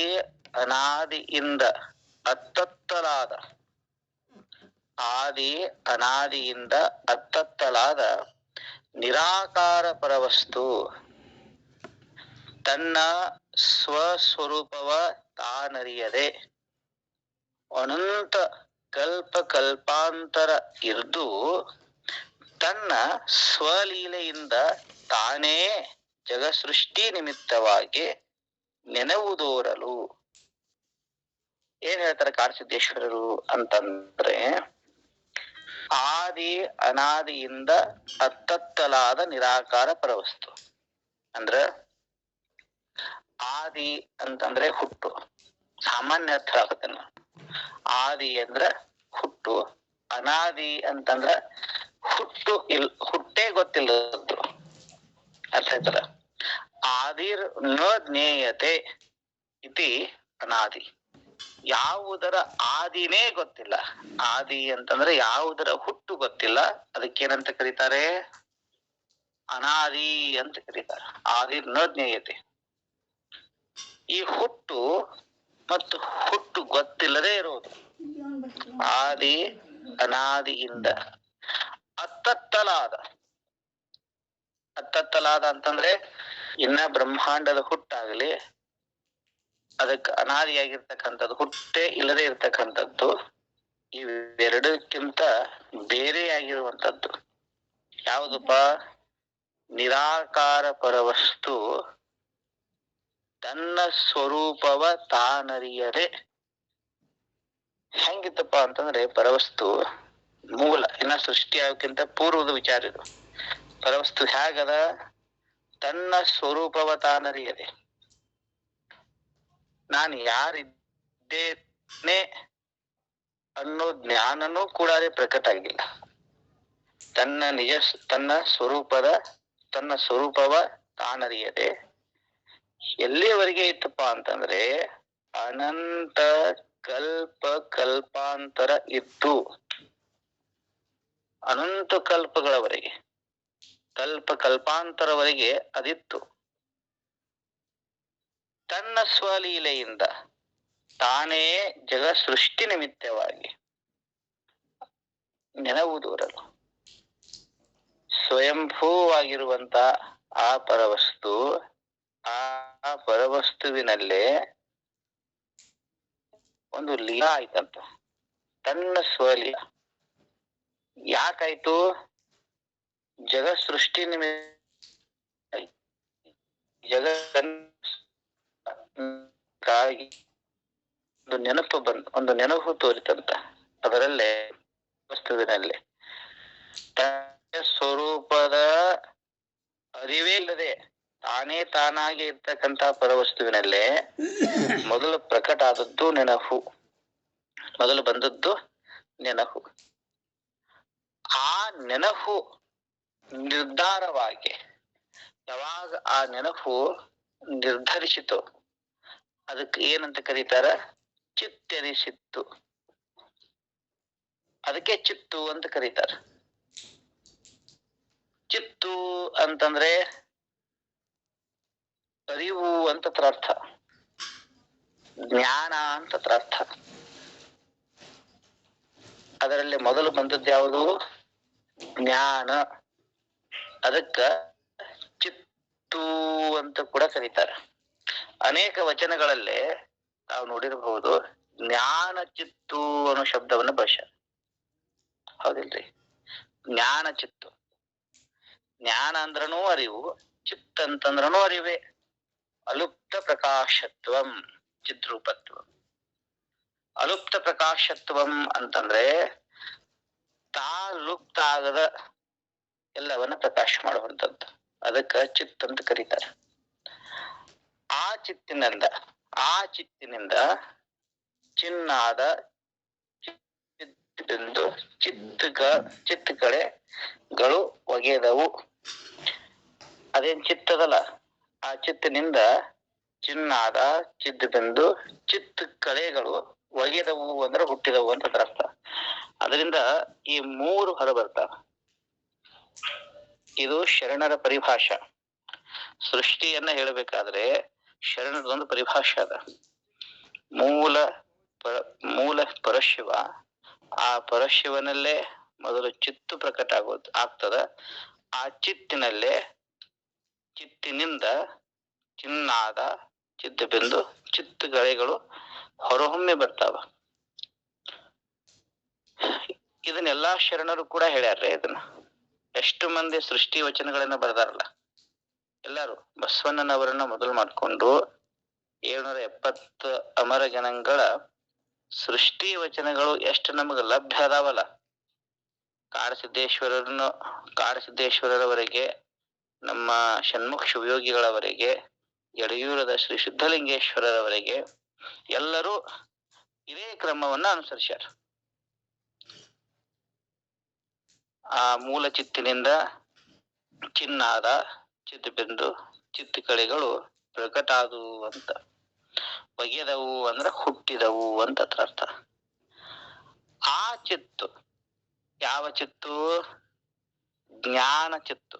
ಅನಾದಿಯಿಂದ ಅತ್ತತ್ತಲಾದ, ಆದಿ ಅನಾದಿಯಿಂದ ಅತ್ತತ್ತಲಾದ ನಿರಾಕಾರ ಪರವಸ್ತು ತನ್ನ ಸ್ವಸ್ವರೂಪವ ತಾನರಿಯದೆ ಅನಂತ ಕಲ್ಪ ಕಲ್ಪಾಂತರ ಇರ್ದು ತನ್ನ ಸ್ವಲೀಲೆಯಿಂದ ತಾನೇ ಜಗಸೃಷ್ಟಿ ನಿಮಿತ್ತವಾಗಿ ನೆನವುದೋರಲು. ಏನ್ ಹೇಳ್ತಾರೆ ಕಾಡಸಿದ್ದೇಶ್ವರರು ಅಂತಂದ್ರೆ, ಆದಿ ಅನಾದಿಯಿಂದ ಅತ್ತತ್ತಲಾದ ನಿರಾಕಾರ ಪರವಸ್ತು. ಅಂದ್ರ ಆದಿ ಅಂತಂದ್ರೆ ಹುಟ್ಟು, ಸಾಮಾನ್ಯ ಅರ್ಥ ಆಗುತ್ತೆ. ಆದಿ ಅಂದ್ರ ಹುಟ್ಟು, ಅನಾದಿ ಅಂತಂದ್ರ ಹುಟ್ಟೇ ಗೊತ್ತಿಲ್ಲದ್ದು ಅರ್ಥ ಆಯ್ತಲ್ಲ. ಆದಿರ್ ನ ಜ್ಞೇಯತೆ ಇತಿ ಅನಾದಿ. ಯಾವುದರ ಆದಿನೇ ಗೊತ್ತಿಲ್ಲ. ಆದಿ ಅಂತಂದ್ರೆ ಯಾವುದರ ಹುಟ್ಟು ಗೊತ್ತಿಲ್ಲ, ಅದಕ್ಕೇನಂತ ಕರೀತಾರೆ? ಅನಾದಿ ಅಂತ ಕರೀತಾರೆ. ಆದಿರ್ ನ ಜ್ಞೇಯತೆ. ಈ ಹುಟ್ಟು ಮತ್ತು ಹುಟ್ಟು ಗೊತ್ತಿಲ್ಲದೆ ಇರೋದು. ಆದಿ ಅನಾದಿಯಿಂದ ಅತ್ತತ್ತಲಾದ. ಅತ್ತತ್ತಲಾದ ಅಂತಂದ್ರೆ ಇನ್ನ ಬ್ರಹ್ಮಾಂಡದ ಹುಟ್ಟಾಗಲಿ, ಅದಕ್ಕೆ ಅನಾದಿಯಾಗಿರ್ತಕ್ಕಂಥದ್ದು, ಹುಟ್ಟೆ ಇಲ್ಲದೆ ಇರ್ತಕ್ಕಂಥದ್ದು, ಇವೆರಡಕ್ಕಿಂತ ಬೇರೆಯಾಗಿರುವಂಥದ್ದು ಯಾವುದಪ್ಪ? ನಿರಾಕಾರ ಪರವಸ್ತು ತನ್ನ ಸ್ವರೂಪವ ತಾನರಿಯದೆ. ಹೆಂಗಿತ್ತಪ್ಪ ಅಂತಂದ್ರೆ, ಪರವಸ್ತು ಮೂಲ, ಇನ್ನ ಸೃಷ್ಟಿ ಆಗೋಕ್ಕಿಂತ ಪೂರ್ವದ ವಿಚಾರ ಇದು. ಪರವಸ್ತು ಹೇಗದ? ತನ್ನ ಸ್ವರೂಪವ ತಾನರಿಯದೆ. ನಾನು ಯಾರಿದ್ದೇನೆ ಅನ್ನೋ ಜ್ಞಾನನೂ ಕೂಡ ಪ್ರಕಟ ಆಗಿಲ್ಲ. ತನ್ನ ಸ್ವರೂಪವ ತಾನರಿಯದೆ ಎಲ್ಲಿಯವರೆಗೆ ಇತ್ತಪ್ಪ ಅಂತಂದ್ರೆ, ಅನಂತ ಕಲ್ಪ ಕಲ್ಪಾಂತರ ಇತ್ತು. ಅನಂತ ಕಲ್ಪಗಳವರೆಗೆ, ಕಲ್ಪಾಂತರವರೆಗೆ ಅದಿತ್ತು. ತನ್ನ ಸ್ವಲೀಲೆಯಿಂದ ತಾನೇ ಜಗ ಸೃಷ್ಟಿ ನಿಮಿತ್ತವಾಗಿ ನೆನವುದೂರಲು. ಸ್ವಯಂಭೂವಾಗಿರುವಂತ ಆ ಪರವಸ್ತು, ಆ ಪರವಸ್ತುವಿನಲ್ಲೇ ಒಂದು ಲೀಲಾ ಆಯ್ತಂತ. ತನ್ನ ಸ್ವಲೀಲ ಯಾಕಾಯ್ತು? ಜಗ ಸೃಷ್ಟಿ ಒಂದು ನೆನಪು ತೋರಿತಂತ. ಅದರಲ್ಲೇ ವಸ್ತುವಿನಲ್ಲಿ ಸ್ವರೂಪದ ಅರಿವೇ ಇಲ್ಲದೆ ತಾನೇ ತಾನಾಗಿ ಇರ್ತಕ್ಕಂತ ಪರವಸ್ತುವಿನಲ್ಲೇ ಮೊದಲು ಪ್ರಕಟ ಆದದ್ದು ನೆನಪು, ಮೊದಲು ಬಂದದ್ದು ನೆನಪು. ಆ ನೆನಪು ನಿರ್ಧಾರವಾಗಿ ಯಾವಾಗ ಆ ನೆನಪು ನಿರ್ಧರಿಸಿತು, ಅದಕ್ಕೆ ಏನಂತ ಕರೀತಾರ? ಚಿತ್ತೆನಿಸಿತ್ತು. ಅದಕ್ಕೆ ಚಿತ್ತು ಅಂತ ಕರೀತಾರೆ. ಚಿತ್ತು ಅಂತಂದ್ರೆ ಅರಿವು ಅಂತ ಅರ್ಥ, ಜ್ಞಾನ ಅಂತ ಅರ್ಥ. ಅದರಲ್ಲಿ ಮೊದಲು ಬಂದದ್ದು ಯಾವುದು? ಜ್ಞಾನ. ಅದಕ್ಕ ಚಿತ್ತು ಅಂತ ಕೂಡ ಕರೀತಾರೆ. ಅನೇಕ ವಚನಗಳಲ್ಲೇ ನಾವು ನೋಡಿರಬಹುದು ಜ್ಞಾನ ಚಿತ್ತು ಅನ್ನೋ ಶಬ್ದವನ್ನು ಬಳಸ್ಯಾರ. ಹೌದಿಲ್ರಿ? ಜ್ಞಾನ ಚಿತ್ತು. ಜ್ಞಾನ ಅಂದ್ರನೂ ಅರಿವು, ಚಿತ್ತ ಅಂತಂದ್ರನೂ ಅರಿವೇ. ಅಲುಪ್ತ ಪ್ರಕಾಶತ್ವಂ ಚಿದ್ರೂಪತ್ವ. ಅಲುಪ್ತ ಪ್ರಕಾಶತ್ವಂ ಅಂತಂದ್ರೆ ತಾ ಲುಪ್ತ ಆಗದ ಎಲ್ಲವನ್ನ ಪ್ರಕಾಶ ಮಾಡುವಂಥದ್ದು. ಅದಕ್ಕ ಚಿತ್ತ ಅಂತ ಕರೀತಾರೆ. ಆ ಚಿತ್ತಿನಿಂದ ಚಿನ್ನಾದ ಚಿತ್ತಿಂದು ಚಿತ್ತ ಕಡೆಗಳು ಒಗೆದವು. ಅದೇನ್ ಚಿತ್ತದಲ್ಲ, ಆ ಚಿತ್ತಿನಿಂದ ಚಿನ್ನಾದ ಚಿದ್ದು ಚಿತ್ತ ಕಳೆಗಳು ಒಗೆದವು ಅಂದ್ರೆ ಹುಟ್ಟಿದವು ಅಂತ ಅರ್ಥ. ಅದರಿಂದ ಈ ಮೂರು ಹೊರ ಬರ್ತಾವ. ಇದು ಶರಣರ ಪರಿಭಾಷಾ. ಸೃಷ್ಟಿಯನ್ನ ಹೇಳಬೇಕಾದ್ರೆ ಶರಣರದೊಂದು ಪರಿಭಾಷೆ ಅದ. ಮೂಲ ಪರಶಿವ. ಆ ಪರಶಿವನಲ್ಲೇ ಮೊದಲು ಚಿತ್ತು ಪ್ರಕಟ ಆಗ್ತದ. ಆ ಚಿತ್ತಿನಿಂದ ಚಿನ್ನಾದ ಚಿದ್ದು ಚಿತ್ತುಗಳೆಗಳು ಹೊರಹೊಮ್ಮೆ ಬರ್ತಾವ. ಇದನ್ನೆಲ್ಲಾ ಶರಣರು ಕೂಡ ಹೇಳ್ಯಾರ್ರಿ. ಇದನ್ನ ಎಷ್ಟು ಮಂದಿ ಸೃಷ್ಟಿ ವಚನಗಳನ್ನ ಬರೆದಾರಲ್ಲ ಎಲ್ಲಾರು. ಬಸವಣ್ಣನವರನ್ನ ಮೊದಲು ಮಾಡ್ಕೊಂಡು 770 ಅಮರ ಜನಗಳ ಸೃಷ್ಟಿ ವಚನಗಳು ಎಷ್ಟು ನಮಗ ಲಭ್ಯ ಅದಾವಲ್ಲ. ಕಾಡಸಿದ್ದೇಶ್ವರರವರೆಗೆ, ನಮ್ಮ ಷಣ್ಮುಖ ಶಿವಯೋಗಿಗಳವರೆಗೆ, ಯಡಿಯೂರದ ಶ್ರೀ ಸಿದ್ಧಲಿಂಗೇಶ್ವರರವರೆಗೆ ಎಲ್ಲರೂ ಇದೇ ಕ್ರಮವನ್ನ ಅನುಸರಿಸ್ಯಾರ. ಆ ಮೂಲ ಚಿತ್ತಿನಿಂದ ಚಿನ್ನಾದ ಚಿದ್ದು ಚಿತ್ತುಕಳೆಗಳು ಪ್ರಕಟ ಆದವು ಅಂತ. ಒಗೆದವು ಅಂದ್ರೆ ಹುಟ್ಟಿದವು ಅಂತ ಅರ್ಥ. ಆ ಚಿತ್ತು ಯಾವ ಚಿತ್ತು? ಜ್ಞಾನ ಚಿತ್ತು.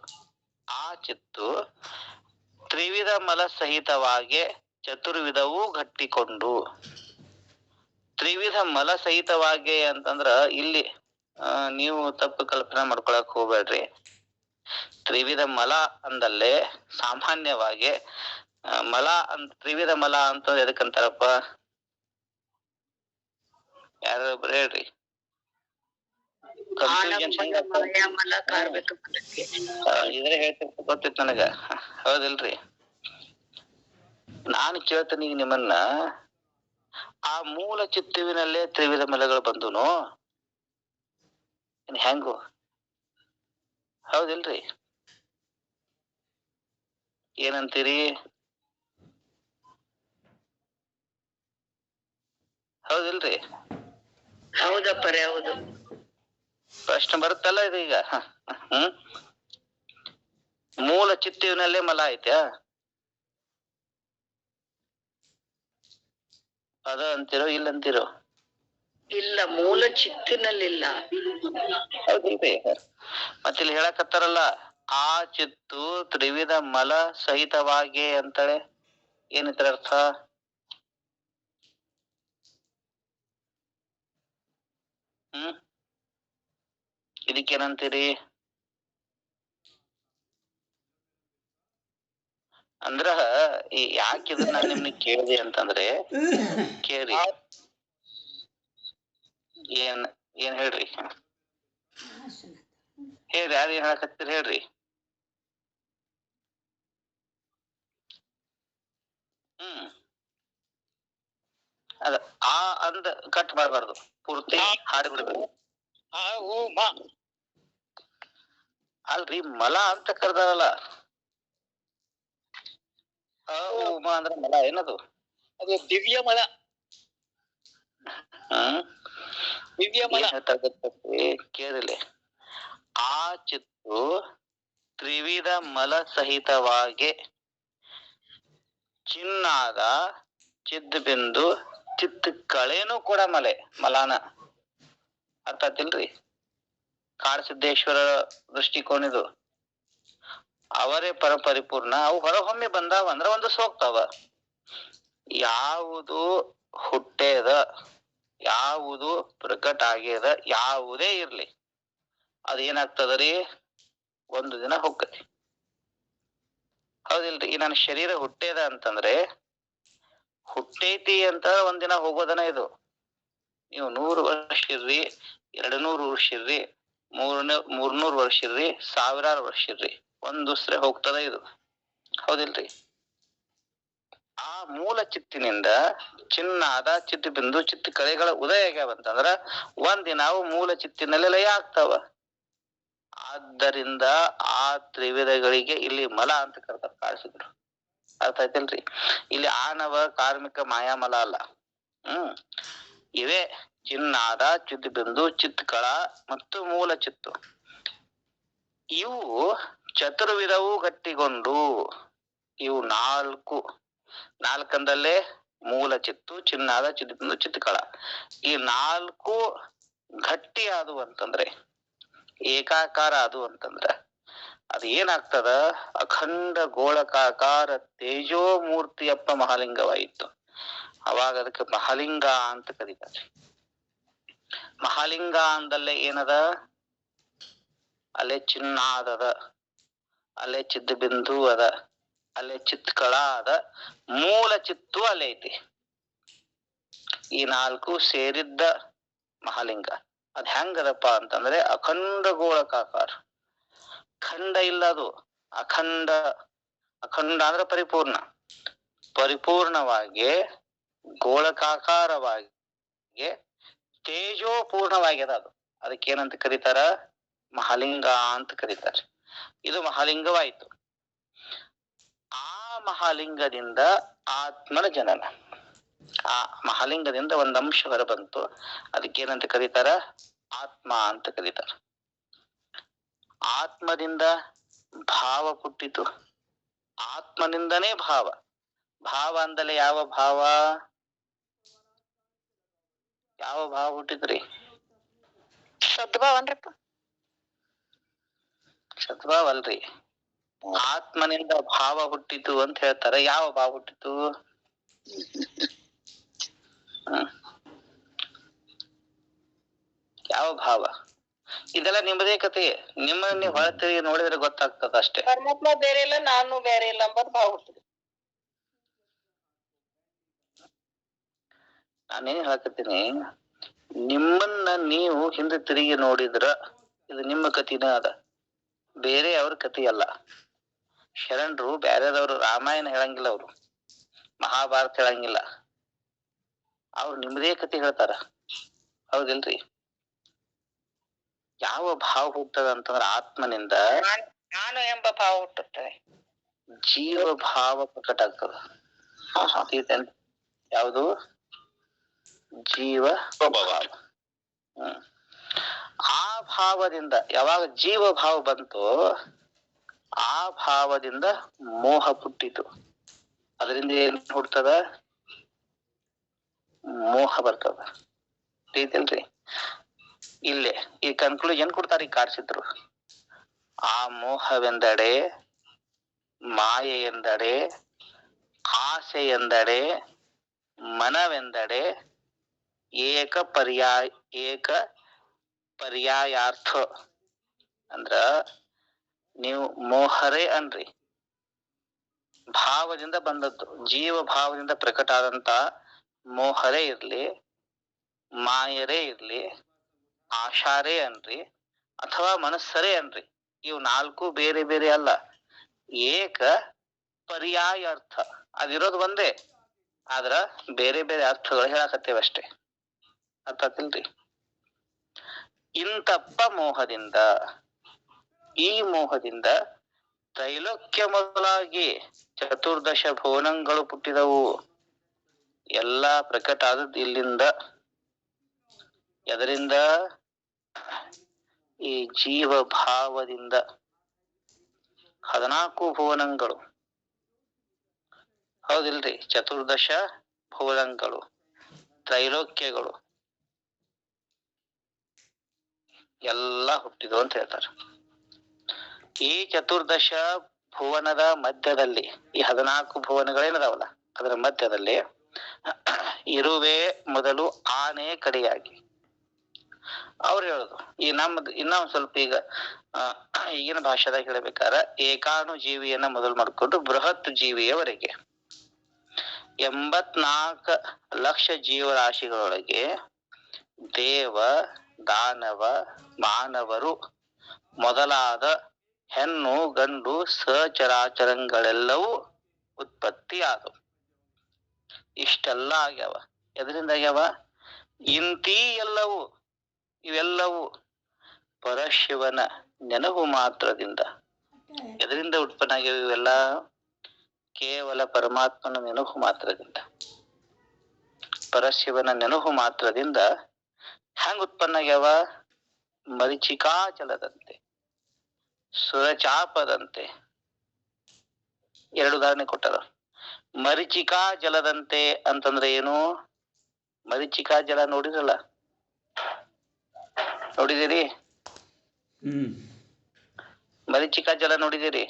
ಆ ಚಿತ್ತು ತ್ರಿವಿಧ ಮಲ ಸಹಿತವಾಗಿ ಚತುರ್ವಿಧವೂ ಗಟ್ಟಿಕೊಂಡು. ತ್ರಿವಿಧ ಮಲ ಸಹಿತವಾಗಿ ಅಂತಂದ್ರ ಇಲ್ಲಿ ನೀವು ತಪ್ಪು ಕಲ್ಪನೆ ಮಾಡ್ಕೊಳಕ್ ಹೋಗ್ಬೇಡ್ರಿ. ತ್ರಿವಿಧ ಮಲ ಅಂದಲ್ಲೇ ಸಾಮಾನ್ಯವಾಗಿ ಮಲ ಅಂತ, ತ್ರಿವಿಧ ಮಲ ಅಂತ ಎದಕ್ಕಂತಾರಪ್ಪ? ಯಾರೊಬ್ರು ಹೇಳ್ರಿ. ಇದ್ರೆ ಹೇಳ್ತಿರ್ತ ಗೊತ್ತಿತ್ತು ನನಗ. ಹೌದಿಲ್ರಿ? ನಾನು ಕೇಳ್ತೇನೆ ಈಗ ನಿಮ್ಮನ್ನ, ಆ ಮೂಲ ಚಿತ್ತುವಿನಲ್ಲೇ ತ್ರಿವಿಧ ಮಲಗಳು ಬಂದುನು ಹೆಂಗು? ಹೌದಿಲ್ರಿ? ಏನಂತೀರಿ? ಹೌದಿಲ್ರಿ? ಹೌದಪ್ಪರೇ, ಹೌದು. ಪ್ರಶ್ನೆ ಬರುತ್ತಲ್ಲ ಇದು ಈಗ. ಮೂಲ ಚಿತ್ತುವಿನಲ್ಲೇ ಮಲ ಐತ್ಯಾ? ಅದ ಅಂತಿರೋ ಇಲ್ಲಂತಿರೋ? ಇಲ್ಲ, ಮೂಲ ಚಿತ್ತಿನಲ್ಲಿಲ್ಲ. ಹೌದಿಲ್ರಿ? ಮತ್ತಿಲ್ಲಿ ಹೇಳಕತ್ತಾರಲ್ಲ, ಆ ಚಿತ್ತು ತ್ರಿವಿಧ ಮಲ ಸಹಿತವಾಗಿ ಅಂತೇಳಿ. ಏನಿದ್ರ ಅರ್ಥ? ಇದಕ್ಕೇನಂತೀರಿ? ಅಂದ್ರ ಯಾಕೆ ಇದನ್ನ ನಾನು ನಿಮ್ನ ಕೇಳಿದೆ ಅಂತಂದ್ರೆ, ಕೇಳಿ ಏನ್ ಹೇಳ್ರಿ? ಹೇಳ್ರಿ, ಯಾರು ಏನ್ ಹೇಳಕತ್ತೀರಿ ಹೇಳ್ರಿ? ಅದ ಆ ಅಂದ ಕಟ್ ಮಾಡಬಾರ್ದು, ಪೂರ್ತಿ ಹಾಡಿ ಬಿಡ್ಬೇಕು. ಅಲ್ರಿ, ಮಲ ಅಂತ ಕರ್ದಾರಲ್ಲ, ಉಮ ಅಂದ್ರ ಮಲ ಏನದು? ಅದು ದಿವ್ಯ ಮಲ. ದಿವ್ಯ ಮಲ ಕೇಳಿಲ್ಲ. ಆ ಚಿತ್ತು ತ್ರಿವಿಧ ಮಲ ಸಹಿತವಾಗಿ ಚಿನ್ನಾದ ಚಿದ್ದು ಚಿತ್ತ ಕಳೆನೂ ಕೂಡ ಮಲಾನ. ಅರ್ಥ ಆತಿಲ್ರಿ? ಕಾಡಸಿದ್ದೇಶ್ವರ ದೃಷ್ಟಿಕೋನ ಇದು. ಅವರೇ ಪರಿಪೂರ್ಣ. ಅವು ಹೊರಹೊಮ್ಮಿ ಬಂದಾವ ಅಂದ್ರ ಒಂದು ಸೋಗ್ತಾವ. ಯಾವುದು ಹುಟ್ಟೇದ, ಯಾವುದು ಪ್ರಕಟ ಆಗ್ಯದ, ಯಾವುದೇ ಇರ್ಲಿ ಅದೇನಾಗ್ತದ್ರಿ, ಒಂದು ದಿನ ಹೋಗ್ತತಿ. ಹೌದಿಲ್ರಿ? ಈ ನನ್ನ ಶರೀರ ಹುಟ್ಟೇದ ಅಂತಂದ್ರೆ ಹುಟ್ಟೈತಿ ಅಂತ ಒಂದಿನ ಹೋಗೋದನ ಇದು. ನೀವು 100 ವರ್ಷ ಇರ್ರಿ, 200 ವರ್ಷ ಇರ್ರಿ, 300 ವರ್ಷ ಇರ್ರಿ, 1000 ವರ್ಷ ಇರ್ರಿ, ಒಂದುಸ್ರೆ ಹೋಗ್ತದ ಇದು. ಹೌದಿಲ್ರಿ? ಆ ಮೂಲ ಚಿತ್ತಿನಿಂದ ಚಿನ್ನಾದ ಚಿತ್ತ ಬಿಂದು ಚಿತ್ತ ಕಲೆಗಳ ಉದಯ ಆಗ್ಯಾವಂತಂದ್ರ ಒಂದಿನ ಅವು ಮೂಲ ಚಿತ್ತಿನಲ್ಲಿ ಲಯ ಆಗ್ತಾವ. ಆದ್ದರಿಂದ ಆ ತ್ರಿವಿಧಗಳಿಗೆ ಇಲ್ಲಿ ಮಲ ಅಂತ ಕರ್ತಾರ ಕಾಡಿಸಿದ್ರು. ಅರ್ಥ ಆಯ್ತಲ್ರಿ? ಇಲ್ಲಿ ಆನವ ಕಾರ್ಮಿಕ ಮಾಯಾಮಲ ಅಲ್ಲ. ಇವೇ ಚಿನ್ನಾದ ಚಿತ್ತ ಬಿಂದು ಚಿತ್ಕಳ ಮತ್ತು ಮೂಲ ಚಿತ್ತು. ಇವು ಚತುರ್ವಿಧವು ಗಟ್ಟಿಗೊಂಡು, ಇವು ನಾಲ್ಕಂದಲ್ಲೇ ಮೂಲ ಚಿತ್ತು, ಚಿನ್ನಾದ ಚಿತ್ತ ಬಿಂದು ಚಿತ್ಕಳ, ಈ 4 ಗಟ್ಟಿ ಆದವು ಅಂತಂದ್ರೆ, ಏಕಾಕಾರ ಆದವು ಅಂತಂದ್ರ ಅದ ಏನಾಗ್ತದ? ಅಖಂಡ ಗೋಳಕಾಕಾರ ತೇಜೋ ಮೂರ್ತಿಯಪ್ಪ ಮಹಾಲಿಂಗವಾಯಿತು. ಅವಾಗ ಅದಕ್ಕೆ ಮಹಾಲಿಂಗ ಅಂತ ಕರೀತಾರೆ. ಮಹಾಲಿಂಗ ಅಂದಲ್ಲೇ ಏನದ? ಅಲ್ಲೇ ಚಿನ್ನಾದದ, ಅಲ್ಲೇ ಚಿತ್ತ ಬಿಂದು ಅದ, ಅಲ್ಲೇ ಚಿತ್ಕಳ ಅದ, ಮೂಲ ಚಿತ್ತು ಅಲ್ಲೇ ಐತಿ. ಈ 4 ಸೇರಿದ್ದ ಮಹಾಲಿಂಗ. ಅದ್ ಹೆಂಗದಪ್ಪ ಅಂತಂದ್ರೆ ಅಖಂಡ ಗೋಳಕಾಕಾರ. ಖಂಡ ಇಲ್ಲ, ಅದು ಅಖಂಡ. ಅಖಂಡ ಅಂದ್ರೆ ಪರಿಪೂರ್ಣವಾಗಿ ಗೋಳಕಾಕಾರವಾಗಿ ತೇಜೋಪೂರ್ಣವಾಗ್ಯದ ಅದು. ಅದಕ್ಕೇನಂತ ಕರೀತಾರ? ಮಹಾಲಿಂಗ ಅಂತ ಕರೀತಾರೆ. ಇದು ಮಹಾಲಿಂಗವಾಯಿತು. ಆ ಮಹಾಲಿಂಗದಿಂದ ಆತ್ಮನ ಜನನ. ಆ ಮಹಾಲಿಂಗದಿಂದ ಒಂದ್ ಅಂಶ ಹೊರ ಬಂತು. ಅದಕ್ಕೇನಂತ ಕರೀತಾರ? ಆತ್ಮ ಅಂತ ಕರೀತಾರ. ಆತ್ಮದಿಂದ ಭಾವ ಹುಟ್ಟಿತು. ಆತ್ಮನಿಂದನೇ ಭಾವ. ಭಾವ ಅಂದಲೇ ಯಾವ ಭಾವ? ಯಾವ ಭಾವ ಹುಟ್ಟಿದ್ರಿ? ಸದ್ಭಾವ ಅನ್ರಪ್ಪ. ಸದ್ಭಾವ ಅಲ್ರಿ, ಆತ್ಮನಿಂದ ಭಾವ ಹುಟ್ಟಿತು ಅಂತ ಹೇಳ್ತಾರ. ಯಾವ ಭಾವ ಹುಟ್ಟಿತು? ಯಾವ ಭಾವ? ಇದೆಲ್ಲ ನಿಮ್ಮದೇ ಕತೆ. ನಿಮ್ಮನ್ನ ನೀವು ಹೊರತಿರುಗಿ ನೋಡಿದ್ರೆ ಗೊತ್ತಾಗ್ತದ ಅಷ್ಟೇ. ಪರಮಾತ್ಮ ಬೇರೆ ಇಲ್ಲ, ನಾನು ಬೇರೆ ಇಲ್ಲ ಅಂಬದ್ ಭಾವ ಹುಟ್ಟಿದೆ. ನಾನೇನ್ ಹೇಳಕತ್ತೀನಿ, ನಿಮ್ಮನ್ನ ನೀವು ಹಿಂದೆ ತಿರುಗಿ ನೋಡಿದ್ರ ಇದು ನಿಮ್ಮ ಕಥೆನೇ ಅದ, ಬೇರೆ ಅವ್ರ ಕಥೆ ಅಲ್ಲ. ಶರಣರು ಬ್ಯಾರೆದವ್ರು ರಾಮಾಯಣ ಹೇಳಂಗಿಲ್ಲ, ಅವ್ರು ಮಹಾಭಾರತ ಹೇಳಂಗಿಲ್ಲ. ಅವ್ರು ನಿಮ್ಮದೇ ಕಥೆ ಹೇಳ್ತಾರ. ಹೌದಿಲ್ರಿ? ಯಾವ ಭಾವ ಹುಟ್ಟದ ಅಂತಂದ್ರ ಆತ್ಮನಿಂದ ನಾನು ಎಂಬ ಭಾವ ಹುಟ್ಟುತ್ತದೆ. ಜೀವ ಭಾವ ಪ್ರಕಟ ಆಗ್ತದ. ಯಾವುದು? ಜೀವ ಭಾವ. ಆ ಭಾವದಿಂದ ಯಾವಾಗ ಜೀವ ಭಾವ ಬಂತು, ಆ ಭಾವದಿಂದ ಮೋಹ ಹುಟ್ಟಿತು. ಅದರಿಂದ ಏನ್ ಹುಡ್ತದ? ಮೋಹ ಬರ್ತದ. ತಿಳಿತಲ್ರಿ? ಇಲ್ಲೇ ಈ ಕನ್ಕ್ಲೂಷನ್ ಕೊಡ್ತಾರ ಈ ಕಾಡ್ಸಿದ್ರು. ಆ ಮೋಹವೆಂದಡೆ, ಮಾಯೆ ಎಂದಡೆ, ಆಸೆ ಎಂದಡೆ, ಮನವೆಂದಡೆ ಏಕ ಪರ್ಯಾಯಾರ್ಥ. ಅಂದ್ರ ನೀವು ಮೋಹರೇ ಅನ್ರಿ, ಭಾವದಿಂದ ಬಂದದ್ದು, ಜೀವ ಭಾವದಿಂದ ಪ್ರಕಟ ಆದಂತ ಮೋಹರೇ ಇರ್ಲಿ, ಮಾಯರೇ ಇರ್ಲಿ, ಆಶಾರೇ ಅನ್ರಿ, ಅಥವಾ ಮನಸ್ಸರೇ ಅನ್ರಿ, ಇವು 4 ಬೇರೆ ಬೇರೆ ಅಲ್ಲ, ಏಕ ಪರ್ಯಾಯ ಅರ್ಥ. ಅದಿರೋದು ಒಂದೇ, ಆದ್ರ ಬೇರೆ ಬೇರೆ ಅರ್ಥಗಳು ಹೇಳಕತ್ತೇವಷ್ಟೇ. ಅರ್ಥ ಆತಿಲ್ರಿ? ಇಂತಪ್ಪ ಮೋಹದಿಂದ, ಈ ಮೋಹದಿಂದ ತ್ರೈಲೋಕ್ಯ ಮೊದಲಾಗಿ ಚತುರ್ದಶ ಭುವನಗಳು ಹುಟ್ಟಿದವು. ಎಲ್ಲಾ ಪ್ರಕಟ ಆದದ್ದು ಇಲ್ಲಿಂದ. ಎದರಿಂದ? ಈ ಜೀವ ಭಾವದಿಂದ 14 ಭುವನಗಳು. ಹೌದಿಲ್ರಿ? ಚತುರ್ದಶ ಭುವನಗಳು. ತ್ರೈಲೋಕ್ಯಗಳು ಎಲ್ಲ ಹುಟ್ಟಿದ್ವು ಅಂತ ಹೇಳ್ತಾರೆ. ಈ ಚತುರ್ದಶ ಭುವನದ ಮಧ್ಯದಲ್ಲಿ, ಈ 14 ಭುವನಗಳೇನದಾವಲ್ಲ ಅದರ ಮಧ್ಯದಲ್ಲಿ ಇರುವೆ ಮೊದಲು ಆನೆ ಕಡೆಯಾಗಿ ಅವ್ರು ಹೇಳುದು. ಈ ನಮ್ದು ಇನ್ನೊಂದ್ ಸ್ವಲ್ಪ ಈಗ ಈಗಿನ ಭಾಷೆದಾಗ ಹೇಳ್ಬೇಕಾರ ಏಕಾಣು ಜೀವಿಯನ್ನ ಮೊದಲು ಮಾಡ್ಕೊಂಡು ಬೃಹತ್ ಜೀವಿಯವರೆಗೆ 84 ಲಕ್ಷ ಜೀವರಾಶಿಗಳೊಳಗೆ ದೇವ, ದಾನವ, ಮಾನವರು ಮೊದಲಾದ ಹೆಣ್ಣು ಗಂಡು ಸಚರಾಚರಗಳೆಲ್ಲವೂ ಉತ್ಪತ್ತಿ ಆದವು. ಇಷ್ಟೆಲ್ಲ ಆಗ್ಯಾವ. ಎದರಿಂದ ಆಗ್ಯಾವ? ಇಂತೀ ಎಲ್ಲವೂ ಇವೆಲ್ಲವೂ ಪರಶಿವನ ನೆನಪು ಮಾತ್ರದಿಂದ. ಎದರಿಂದ ಉತ್ಪನ್ನ ಆಗ್ಯಾವ ಇವೆಲ್ಲ? ಕೇವಲ ಪರಮಾತ್ಮನ ನೆನಪು ಮಾತ್ರದಿಂದ, ಪರಶಿವನ ನೆನಪು ಮಾತ್ರದಿಂದ. ಹೆಂಗ ಉತ್ಪನ್ನ ಆಗ್ಯಾವ? ಮರೀಚಿಕಾಚಲದಂತೆ, ಸುರಚಾಪದಂತೆ. 2 ಉದಾಹರಣೆ ಕೊಟ್ಟಾರ. ಮರೀಚಿಕಾ ಜಲದಂತೆ ಅಂತಂದ್ರೆ ಏನು? ಮರೀಚಿಕಾ ಜಲ ನೋಡಿರಲ್ಲ? ನೋಡಿದಿರಿ? ಮರೀಚಿಕಾ ಜಲ ನೋಡಿದಿರಿ?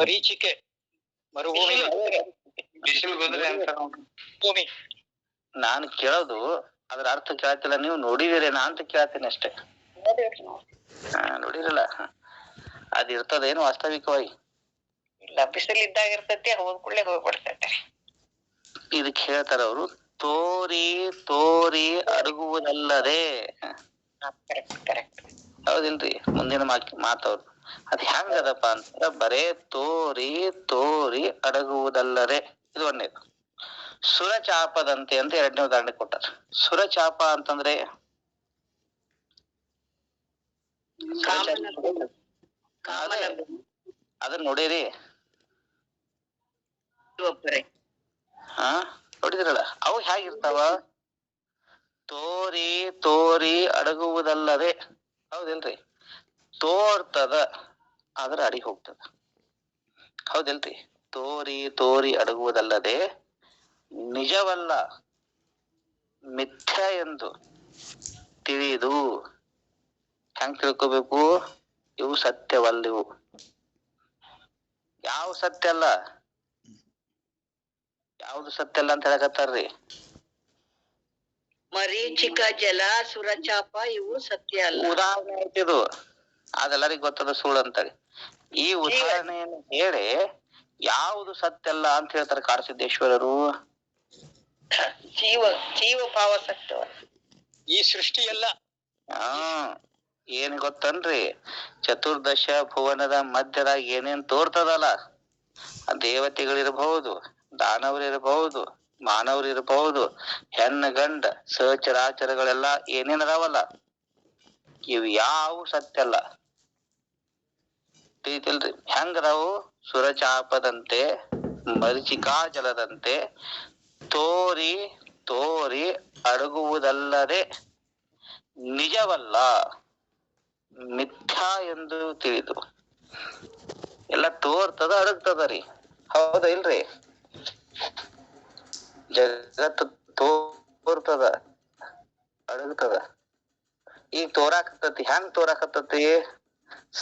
ಮರೀಚಿಕೆ ಮರುಭೂಮಿ ಭೂಮಿ. ನಾನು ಕೇಳೋದು ಅದ್ರ ಅರ್ಥ ಕೇಳ್ತಿಲ್ಲ, ನೀವು ನೋಡಿದಿರೇನಾ ಅಂತ ಕೇಳ್ತೇನೆ ಅಷ್ಟೇ. ನೋಡಿರಲ್ಲ? ಅದ್ ಇರ್ತದೇನು ವಾಸ್ತವಿಕವಾಗಿ? ಇಲ್ಲ, ಬಿಸಿಲಿದ್ದಾಗ ಇರ್ತೈತಿ, ಹೋದ್ ಕೂಡಲೇ ಹೋಗ್ಬಿಡ್ತೈತಿ. ಇದಕ್ ಹೇಳ್ತಾರ ಅವರು, ತೋರಿ ತೋರಿ ಅಡಗುವುದಲ್ಲದೆ. ಹೌದಿಲ್ರಿ? ಮುಂದಿನ ಮಾತವ್ರು ಅದ್ ಹೆಂಗದಪ್ಪ ಅಂತ, ಬರೇ ತೋರಿ ತೋರಿ ಅಡಗುವುದಲ್ಲದೆ. ಇದು ಒಂದೇದು. ಸುರಚಾಪದಂತೆ ಅಂತ 2ನೇ ಉದಾಹರಣೆ ಕೊಟ್ಟಾರ. ಸುರಚಾಪ ಅಂತಂದ್ರೆ ಅದನ್ನ ನೋಡಿರಿ? ನೋಡಿದ್ರಲ್ಲ? ಅವು ಹೇಗಿರ್ತಾವ? ತೋರಿ ತೋರಿ ಅಡಗುವುದಲ್ಲದೆ. ಹೌದಿಲ್ರಿ? ತೋರ್ತದ ಆದ್ರ ಅಡಿಗೆ ಹೋಗ್ತದ. ಹೌದಿಲ್ರಿ? ತೋರಿ ತೋರಿ ಅಡಗುವುದಲ್ಲದೆ ನಿಜವಲ್ಲ, ಮಿಥ್ಯ ಎಂದು ತಿಳಿದು. ಹೆಂಗ್ ತಿಳ್ಕೋಬೇಕು? ಇವು ಸತ್ಯವಲ್ಲಿವು. ಯಾವ ಸತ್ಯ ಅಲ್ಲ? ಯಾವ್ದು ಸತ್ಯ ಅಲ್ಲ ಅಂತ ಹೇಳಕತ್ತಾರ್ರಿ? ಮರೀಚಿಕ ಜಲ, ಸುರಚಾಪ ಇವು ಸತ್ಯ ಅಲ್ಲ. ಉದಾಹರಣೆ ಐತಿದು, ಅದೆಲ್ಲರಿಗೂ ಗೊತ್ತದ ಸುಳ್ಳು ಅಂತೇಳಿ. ಈ ಉದಾಹರಣೆಯನ್ನು ಹೇಳಿ ಯಾವುದು ಸತ್ಯ ಅಲ್ಲ ಅಂತ ಹೇಳ್ತಾರೆ ಕಾಡಸಿದ್ದೇಶ್ವರರು? ಜೀವ ಭಾವ ಸತ್ಯ. ಈ ಸೃಷ್ಟಿ ಎಲ್ಲ ಏನ್ ಗೊತ್ತನ್ರಿ? ಚತುರ್ದಶ ಭುವನದ ಮಧ್ಯದಾಗ ಏನೇನ್ ತೋರ್ತದಲ್ಲ, ದೇವತೆಗಳಿರಬಹುದು, ದಾನವರಿರಬಹುದು, ಮಾನವರಿರಬಹುದು, ಹೆಣ್ಣು ಗಂಡ ಸಚರಾಚರಗಳೆಲ್ಲ ಏನೇನ್ ಅದಾವಲ್ಲ, ಇವ್ ಯಾವ ಸತ್ಯ ಅಲ್ಲ. ತಿಳಿತಿಲ್ರಿ? ಹೆಂಗದಾವು? ಸುರಚಾಪದಂತೆ, ಮರೀಚಿಕಾ ಜಲದಂತೆ ತೋರಿ ತೋರಿ ಅಡಗುವುದಲ್ಲದೆ ನಿಜವಲ್ಲ, ಮಿಥ್ಯಾ ಎಂದು ತಿಳಿದು. ಎಲ್ಲ ತೋರ್ತದ ಅಡಗ್ತದ ರೀ. ಹೌದ ಇಲ್ರಿ? ಜಗತ್ತು ತೋರ್ತದ ಅಡಗ್ತದ. ಈಗ ತೋರಾಕತ್ತತಿ. ಹೆಂಗ್ ತೋರಾಕತ್ತತಿ?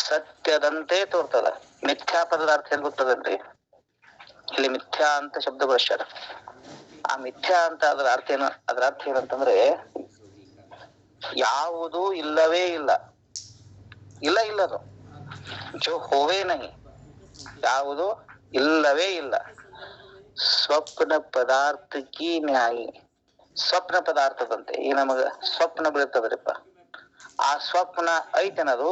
ಸತ್ಯದಂತೆ ತೋರ್ತದ. ಮಿಥ್ಯಾ ಪದದ ಅರ್ಥ ಏನ್ ಗೊತ್ತದಲ್ರಿ? ಇಲ್ಲಿ ಮಿಥ್ಯಾ ಅಂತ ಶಬ್ದ ಬಳಸ್ಯಾರ. ಆ ಮಿಥ್ಯಾ ಅಂತ ಅದ್ರ ಅರ್ಥ ಏನು? ಅದ್ರ ಅರ್ಥ ಏನಂತಂದ್ರೆ ಯಾವುದು ಇಲ್ಲವೇ ಇಲ್ಲ. ಇಲ್ಲ ಇಲ್ಲದು ಜೋ ಹೋವೇ ನಹಿ, ಯಾವುದು ಇಲ್ಲವೇ ಇಲ್ಲ. ಸ್ವಪ್ನ ಪದಾರ್ಥ ಕಿ ನ್ಯಾಯಿ. ಸ್ವಪ್ನ ಪದಾರ್ಥದಂತೆ. ಈ ನಮಗ ಸ್ವಪ್ನ ಬೀಳ್ತದ್ರಿಪ್ಪ, ಆ ಸ್ವಪ್ನ ಐತನದು?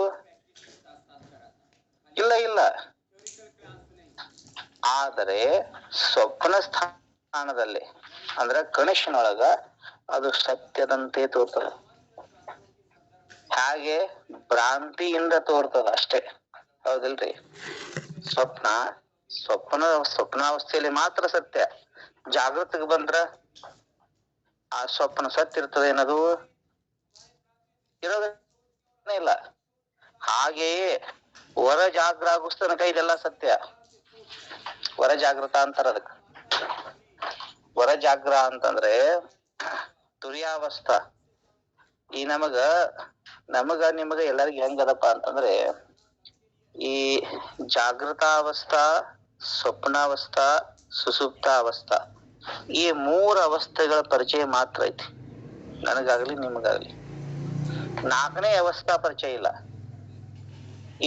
ಇಲ್ಲ ಇಲ್ಲ. ಆದರೆ ಸ್ವಪ್ನ ಸ್ಥಾನದಲ್ಲಿ ಅಂದ್ರ ಕನಸಿನೊಳಗ ಅದು ಸತ್ಯದಂತೆ ತೋರ್ತದ. ಹಾಗೆ ಭ್ರಾಂತಿಯಿಂದ ತೋರ್ತದ ಅಷ್ಟೇ. ಹೌದಿಲ್ರಿ? ಸ್ವಪ್ನಾವಸ್ಥೆಯಲ್ಲಿ ಮಾತ್ರ ಸತ್ಯ. ಜಾಗೃತಿಗೆ ಬಂದ್ರ ಆ ಸ್ವಪ್ನ ಸತ್ಯ ಇರ್ತದೆ ಏನದು? ಇರೋದೇ ಇಲ್ಲ. ಹಾಗೆಯೇ ಹೊರ ಜಾಗೃತ ತನಕ ಇದೆಲ್ಲ ಸತ್ಯ. ಹೊರ ಜಾಗೃತ ಅಂತಾರ ಅದಕ್ಕ. ಹೊರ ಜಾಗ್ರ ಅಂತಂದ್ರೆ ತುರ್ಯಾವಸ್ಥಾ. ಈ ನಮಗ ನಿಮಗ ಎಲ್ಲರಿಗ ಹೆಂಗದಪ್ಪ ಅಂತಂದ್ರೆ, ಈ ಜಾಗೃತಾವಸ್ಥಾ, ಸ್ವಪ್ನಾವಸ್ಥಾ, ಸುಸುಪ್ತಾವಸ್ಥಾ, ಈ 3 ಅವಸ್ಥೆಗಳ ಪರಿಚಯ ಮಾತ್ರ ಐತಿ ನನಗಾಗ್ಲಿ ನಿಮಗಾಗ್ಲಿ. 4ನೇ ಅವಸ್ಥಾ ಪರಿಚಯ ಇಲ್ಲ.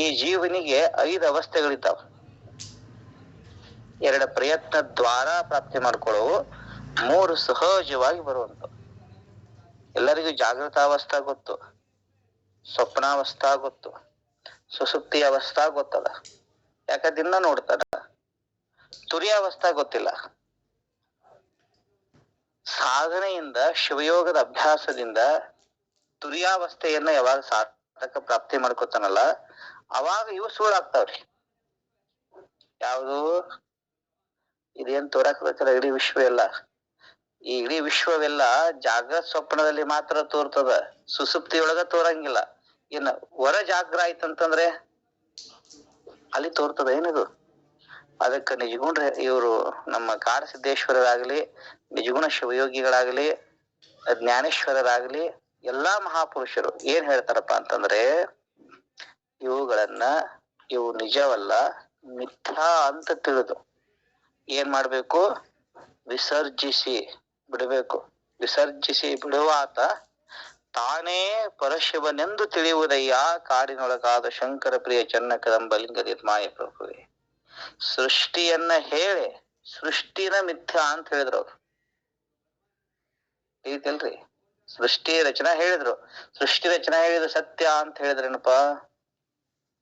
ಈ ಜೀವನಿಗೆ 5 ಅವಸ್ಥೆಗಳಿದ್ದಾವ. 2 ಪ್ರಯತ್ನ ದ್ವಾರ ಪ್ರಾಪ್ತಿ ಮಾಡ್ಕೊಳ್ಳವು, 3 ಸಹಜವಾಗಿ ಬರುವಂತ. ಎಲ್ಲರಿಗೂ ಜಾಗೃತಾವಸ್ಥಾ ಗೊತ್ತು, ಸ್ವಪ್ನಾವಸ್ಥಾ ಗೊತ್ತು, ಸುಸುಪ್ತಿ ಅವಸ್ಥಾ ಗೊತ್ತದ, ಯಾಕ ದಿನ ನೋಡ್ತಾರ. ತುರ್ಯಾವಸ್ಥಾ ಗೊತ್ತಿಲ್ಲ. ಸಾಧನೆಯಿಂದ, ಶಿವಯೋಗದ ಅಭ್ಯಾಸದಿಂದ ತುರ್ಯಾವಸ್ಥೆಯನ್ನ ಯಾವಾಗ ಸಾಧಕ ಪ್ರಾಪ್ತಿ ಮಾಡ್ಕೊತಾನಲ್ಲ, ಅವಾಗ ಇವು ಸುಳ್ಳಾಗ್ತಾವ್ರಿ. ಯಾವುದು? ಇದೇನ್ ತೋರಾಕತ್ತಲ್ಲ ಇಡೀ ವಿಶ್ವ ಎಲ್ಲ. ಈ ಇಡೀ ವಿಶ್ವವೆಲ್ಲ ಜಾಗ್ರತ ಸ್ವಪ್ನದಲ್ಲಿ ಮಾತ್ರ ತೋರ್ತದ, ಸುಸುಪ್ತಿಯೊಳಗ ತೋರಂಗಿಲ್ಲ. ಇನ್ನ ಹೊರ ಜಾಗ್ರ ಆಯ್ತಂತಂದ್ರೆ ಅಲ್ಲಿ ತೋರ್ತದ ಏನಿದು? ಅದಕ್ಕೆ ನಿಜಗುಣ ಇವರು ನಮ್ಮ ಕಾಡಸಿದ್ದೇಶ್ವರರಾಗ್ಲಿ, ನಿಜಗುಣ ಶಿವಯೋಗಿಗಳಾಗ್ಲಿ, ಜ್ಞಾನೇಶ್ವರರಾಗ್ಲಿ, ಎಲ್ಲಾ ಮಹಾಪುರುಷರು ಏನ್ ಹೇಳ್ತಾರಪ್ಪ ಅಂತಂದ್ರೆ, ಇವು ನಿಜವಲ್ಲ, ಮಿಥ್ಯಾ ಅಂತ ತಿಳಿದು ಏನ್ ಮಾಡ್ಬೇಕು? ವಿಸರ್ಜಿಸಿ ಬಿಡಬೇಕು. ವಿಸರ್ಜಿಸಿ ಬಿಡುವಾತ ತಾನೇ ಪರಶಿವನೆಂದು ತಿಳಿಯುವುದಯ್ಯ, ಕಾಡಿನೊಳಗಾದ ಶಂಕರ ಪ್ರಿಯ ಚನ್ನ ಕದಂಬಲಿಂಗ ನಿರ್ಮಾಯ ಪ್ರಭುವೆ. ಸೃಷ್ಟಿಯನ್ನ ಹೇಳಿ ಸೃಷ್ಟಿನ ಮಿಥ್ಯಾ ಅಂತ ಹೇಳಿದ್ರು ಅವ್ರು. ತಿಳಿತಲ್ರಿ? ಸೃಷ್ಟಿ ರಚನಾ ಹೇಳಿದ್ರು, ಸೃಷ್ಟಿ ರಚನಾ ಹೇಳಿದ್ರು ಸತ್ಯ ಅಂತ ಹೇಳಿದ್ರೇನಪ್ಪ,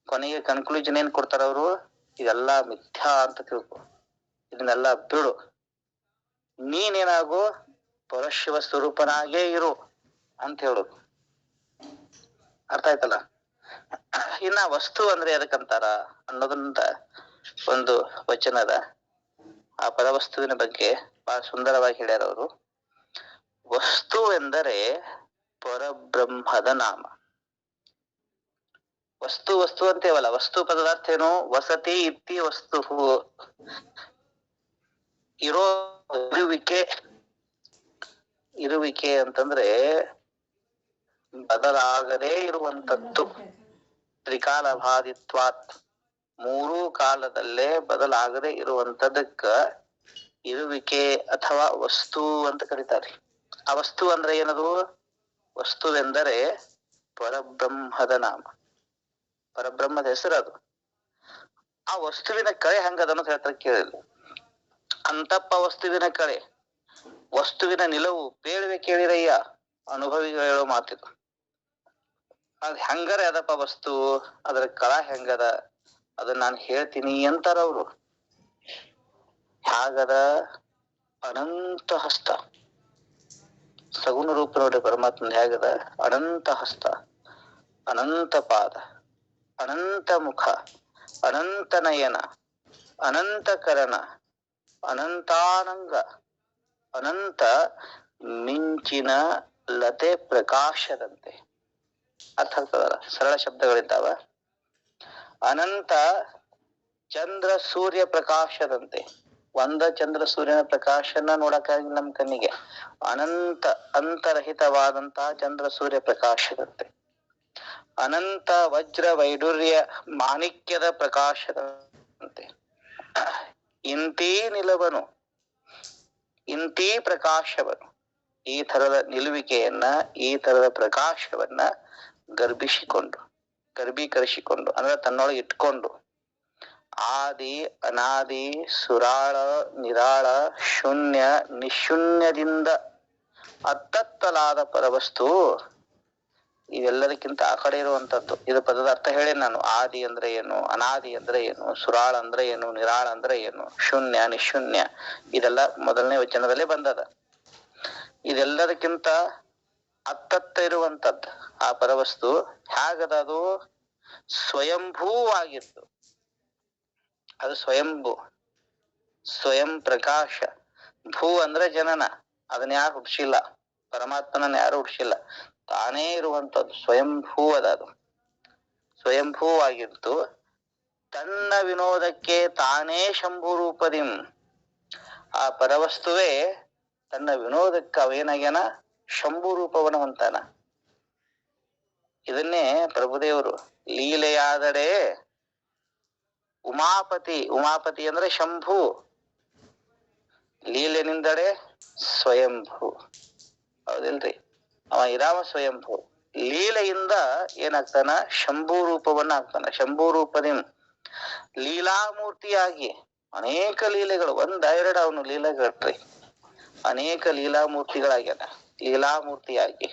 ಕೊನೆಗೆ ಕನ್ಕ್ಲೂಷನ್ ಏನ್ ಕೊಡ್ತಾರ ಅವರು? ಇದೆಲ್ಲಾ ಮಿಥ್ಯಾ ಅಂತ ತಿಳ್ಕೊ, ಇದನ್ನೆಲ್ಲ ಬಿಡು, ನೀನೇನಾಗು ಪರಶಿವ ಸ್ವರೂಪನಾಗೇ ಇರು ಅಂತ ಹೇಳುದು. ಅರ್ಥ ಆಯ್ತಲ್ಲ? ಇನ್ನ ವಸ್ತು ಅಂದ್ರೆ ಎದಕ್ಕಂತಾರ ಅನ್ನೋದಂತ ಒಂದು ವಚನದ. ಆ ಪರವಸ್ತುವಿನ ಬಗ್ಗೆ ಬಹಳ ಸುಂದರವಾಗಿ ಹೇಳ್ಯಾರ ಅವರು. ವಸ್ತು ಎಂದರೆ ಪರಬ್ರಹ್ಮದ ನಾಮ. ವಸ್ತು ಅಂತೇವಲ್ಲ, ವಸ್ತು ಪದದ ಅರ್ಥ ಏನು? ವಸತಿ ಇತ್ತಿ ವಸ್ತು, ಇರುವಿಕೆ ಅಂತಂದ್ರೆ ಬದಲಾಗದೇ ಇರುವಂತದ್ದು. ತ್ರಿಕಾಲ ಬಾಧಿತ್ವಾತ್, 3 ಕಾಲದಲ್ಲೇ ಬದಲಾಗದೆ ಇರುವಂತದಕ್ಕ ಇರುವಿಕೆ ಅಥವಾ ವಸ್ತು ಅಂತ ಕರೀತಾರೆ. ಆ ವಸ್ತು ಅಂದ್ರೆ ಏನದು? ವಸ್ತುವೆಂದರೆ ಪರಬ್ರಹ್ಮದ ನಾಮ, ಪರಬ್ರಹ್ಮದ ಹೆಸರು ಅದು. ಆ ವಸ್ತುವಿನ ಕಳೆ ಹಂಗದನ್ನು ಹೇಳ್ತಾರೆ, ಕೇಳಿಲ್ಲ. ಅಂತಪ್ಪ ವಸ್ತುವಿನ ಕಳೆ, ವಸ್ತುವಿನ ನಿಲುವು ಬೇಳುವೆ ಕೇಳಿರಯ್ಯ, ಅನುಭವಿಗಳು ಹೇಳೋ ಮಾತಿದು. ಅದ್ ಹೆಂಗರ ಅದಪ್ಪ ವಸ್ತು, ಅದ್ರ ಕಳ ಹೆಂಗದ ಅದನ್ನ ನಾನು ಹೇಳ್ತೀನಿ ಅಂತಾರ ಅವರು. ಹಾಗದ? ಅನಂತ ಹಸ್ತ, ಸಗುಣ ರೂಪ ನೋಡ್ರಿ ಪರಮಾತ್ಮ ಹೇಗದ. ಅನಂತ ಹಸ್ತ, ಅನಂತ ಪಾದ, ಅನಂತ ಮುಖ, ಅನಂತ ನಯನ, ಅನಂತ ಕರಣ, ಅನಂತಾನಂಗ, ಅನಂತ ಮಿಂಚಿನ ಲತೆ ಪ್ರಕಾಶದಂತೆ. ಅರ್ಥ ಆಗ್ತದಲ್ಲ? ಸರಳ ಶಬ್ದಗಳಿದ್ದಾವ. ಅನಂತ ಚಂದ್ರ ಸೂರ್ಯ ಪ್ರಕಾಶದಂತೆ. ಒಂದ ಚಂದ್ರ ಸೂರ್ಯನ ಪ್ರಕಾಶನ ನೋಡಕ್ಕಾಗಿ ನಮ್ ಕಣ್ಣಿಗೆ, ಅನಂತ ಅಂತರಹಿತವಾದಂತಹ ಚಂದ್ರ ಸೂರ್ಯ ಪ್ರಕಾಶದಂತೆ. ಅನಂತ ವಜ್ರ ವೈಡೂರ್ಯ ಮಾಣಿಕ್ಯದ ಪ್ರಕಾಶದಂತೆ. ಇಂತೀ ನಿಲುವನು, ಇಂತೀ ಪ್ರಕಾಶವನು, ಈ ತರದ ನಿಲುವಿಕೆಯನ್ನ, ಈ ತರದ ಪ್ರಕಾಶವನ್ನ ಗರ್ಭೀಕರಿಸಿಕೊಂಡು ಅಂದ್ರೆ ತನ್ನೊಳಗೆ ಇಟ್ಕೊಂಡು, ಆದಿ ಅನಾದಿ ಸುರಾಳ ನಿರಾಳ ಶೂನ್ಯ ನಿಶೂನ್ಯದಿಂದ ಅತ್ತತ್ತಲಾದ ಪರವಸ್ತು ಇವೆಲ್ಲದಕ್ಕಿಂತ ಆ ಕಡೆ ಇರುವಂತದ್ದು. ಇದು ಪದದ ಅರ್ಥ ಹೇಳಿ ನಾನು. ಆದಿ ಅಂದ್ರೆ ಏನು, ಅನಾದಿ ಅಂದ್ರೆ ಏನು, ಸುರಾಳ ಅಂದ್ರೆ ಏನು, ನಿರಾಳ ಅಂದ್ರೆ ಏನು, ಶೂನ್ಯ ನಿಶೂನ್ಯ, ಇದೆಲ್ಲ ಮೊದಲನೇ ವಚನದಲ್ಲೇ ಬಂದದ. ಇದೆಲ್ಲದಕ್ಕಿಂತ ಅತ್ತತ್ತ ಇರುವಂತದ್ದು ಆ ಪರವಸ್ತು. ಹೇಗದ? ಅದು ಸ್ವಯಂಭೂವಾಗಿತ್ತು. ಅದು ಸ್ವಯಂಭೂ, ಸ್ವಯಂ ಪ್ರಕಾಶ. ಭೂ ಅಂದ್ರೆ ಜನನ, ಅದನ್ನ ಯಾರು ಹುಡ್ಸಿಲ್ಲ, ಪರಮಾತ್ಮನನ್ನ ಯಾರು ಹುಡ್ಸಿಲ್ಲ, ತಾನೇ ಇರುವಂತದ್ದು. ಸ್ವಯಂಭೂ ಅದ. ಅದು ಸ್ವಯಂಭೂವಾಗಿತ್ತು. ತನ್ನ ವಿನೋದಕ್ಕೆ ತಾನೇ ಶಂಭು ರೂಪದಿಂ. ಆ ಪರವಸ್ತುವೇ ತನ್ನ ವಿನೋದಕ್ಕೆ ಅವೇನಾಗ್ಯಾನ? ಶಂಭು ರೂಪವನ್ನು ಹೊಂತಾನ. ಇದನ್ನೇ ಪ್ರಭುದೇವರು ಲೀಲೆಯಾದಡೆ ಉಮಾಪತಿ, ಉಮಾಪತಿ ಅಂದ್ರೆ ಶಂಭು, ಲೀಲೆನಿಂದಡೆ ಸ್ವಯಂಭೂ. ಹೌದಿಲ್ರಿ? ಅವ ಇರಾಮ ಸ್ವಯಂಭೂ, ಲೀಲೆಯಿಂದ ಏನಾಗ್ತಾನ ಶಂಭೂ ರೂಪವನ್ನ ಆಗ್ತಾನ. ಶಂಭೂ ರೂಪದಿಂದ ಲೀಲಾಮೂರ್ತಿಯಾಗಿ ಅನೇಕ ಲೀಲೆಗಳು, ಒಂದೆರಡು ಅವನು ಲೀಲೆಗಳ್ರಿ, ಅನೇಕ ಲೀಲಾಮೂರ್ತಿಗಳಾಗ್ಯಾನ. ಲೀಲಾಮೂರ್ತಿಯಾಗಿ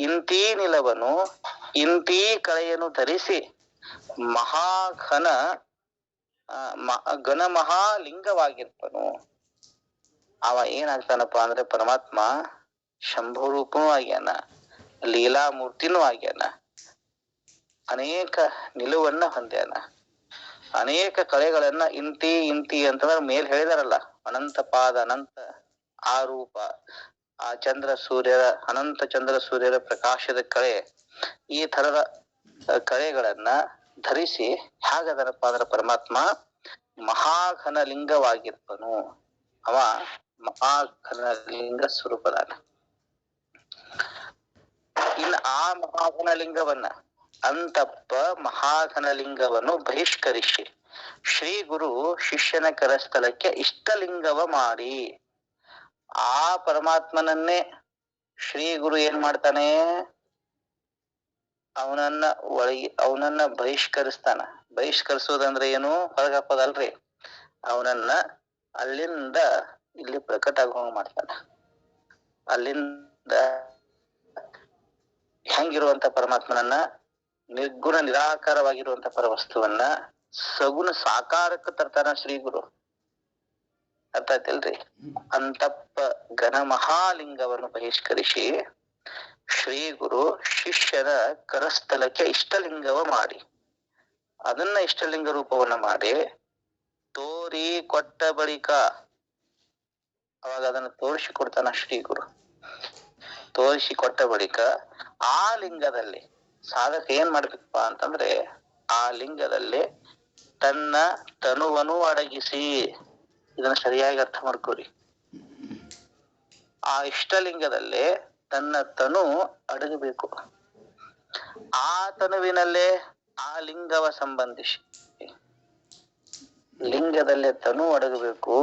ಇಂತೀ ನಿಲವನು ಇಂತೀ ಕಳೆಯನ್ನು ಧರಿಸಿ ಮಹಾಘನ ಘನ ಮಹಾಲಿಂಗವಾಗಿರ್ಪನು. ಅವ ಏನಾಗ್ತಾನಪ್ಪ ಅಂದ್ರೆ ಪರಮಾತ್ಮ ಶಂಭು ರೂಪನೂ ಆಗ್ಯಾನ, ಲೀಲಾಮೂರ್ತಿನೂ ಆಗ್ಯಾನ, ಅನೇಕ ನಿಲುವನ್ನ ಹೊಂದ್ಯಾನ, ಅನೇಕ ಕಳೆಗಳನ್ನ ಇಂತಿ ಇಂತಿ ಅಂತಂದ್ರೆ ಮೇಲ್ ಹೇಳಿದಾರಲ್ಲ, ಅನಂತ ಪಾದ, ಅನಂತ ಆ ರೂಪ, ಆ ಚಂದ್ರ ಸೂರ್ಯರ, ಅನಂತ ಚಂದ್ರ ಸೂರ್ಯರ ಪ್ರಕಾಶದ ಕಳೆ, ಈ ತರದ ಕಳೆಗಳನ್ನ ಧರಿಸಿ ಹೇಗದನಪ್ಪ ಅಂದ್ರೆ ಪರಮಾತ್ಮ ಮಹಾಘನ ಲಿಂಗವಾಗಿರ್ಪನು. ಅವ ಮಹಾಘನ ಲಿಂಗ ಸ್ವರೂಪದಾನ. ಇನ್ನು ಆ ಮಹಾಘನ ಲಿಂಗವನ್ನ, ಅಂತಪ್ಪ ಮಹಾಘನ ಲಿಂಗವನ್ನು ಬಹಿಷ್ಕರಿಸಿ ಶ್ರೀ ಗುರು ಶಿಷ್ಯನ ಕರಸ್ಥಲಕ್ಕೆ ಇಷ್ಟಲಿಂಗವ ಮಾಡಿ, ಆ ಪರಮಾತ್ಮನನ್ನೇ ಶ್ರೀ ಗುರು ಏನ್ ಮಾಡ್ತಾನೆ, ಅವನನ್ನ ಬಹಿಷ್ಕರಿಸ್ತಾನ. ಬಹಿಷ್ಕರಿಸೋದಂದ್ರೆ ಏನು? ಹೊರಗಪ್ಪದಲ್ರಿ, ಅವನನ್ನ ಅಲ್ಲಿಂದ ಇಲ್ಲಿ ಪ್ರಕಟ ಆಗುವಂಗ ಮಾಡ್ತಾನ. ಅಲ್ಲಿಂದ ಹೆಂಗಿರುವಂತ ಪರಮಾತ್ಮನನ್ನ, ನಿರ್ಗುಣ ನಿರಾಕಾರವಾಗಿರುವಂತ ಪರವಸ್ತುವನ್ನ ಸಗುಣ ಸಾಕಾರಕ್ಕೆ ತರ್ತಾನ ಶ್ರೀ ಗುರು. ಅರ್ಥ ಆಯ್ತಿಲ್ರಿ? ಅಂತಪ್ಪ ಘನ ಮಹಾಲಿಂಗವನ್ನು ಬಹಿಷ್ಕರಿಸಿ ಶ್ರೀ ಗುರು ಶಿಷ್ಯನ ಕರಸ್ಥಲಕ್ಕೆ ಇಷ್ಟಲಿಂಗವ ಮಾಡಿ, ಅದನ್ನ ಇಷ್ಟಲಿಂಗ ರೂಪವನ್ನ ಮಾಡಿ ತೋರಿ ಕೊಟ್ಟ ಬಳಿಕ, ಅವಾಗ ಅದನ್ನು ತೋರಿಸಿ ಕೊಡ್ತಾನ ಶ್ರೀ ಗುರು. ತೋರಿಸಿ ಕೊಟ್ಟ ಬಳಿಕ ಆ ಲಿಂಗದಲ್ಲಿ ಸಾಧಕ ಏನ್ ಮಾಡ್ಬೇಕಪ್ಪ ಅಂತಂದ್ರೆ, ಆ ಲಿಂಗದಲ್ಲಿ ತನ್ನ ತನುವನ್ನು ಅಡಗಿಸಿ, ಇದನ್ನ ಸರಿಯಾಗಿ ಅರ್ಥ ಮಾಡ್ಕೋರಿ, ಆ ಇಷ್ಟಲಿಂಗದಲ್ಲೇ ತನ್ನ ತನು ಅಡಗಬೇಕು. ಆ ತನುವಿನಲ್ಲೇ ಆ ಲಿಂಗವ ಸಂಬಂಧಿಸಿ, ಲಿಂಗದಲ್ಲೇ ತನು ಅಡಗಬೇಕು,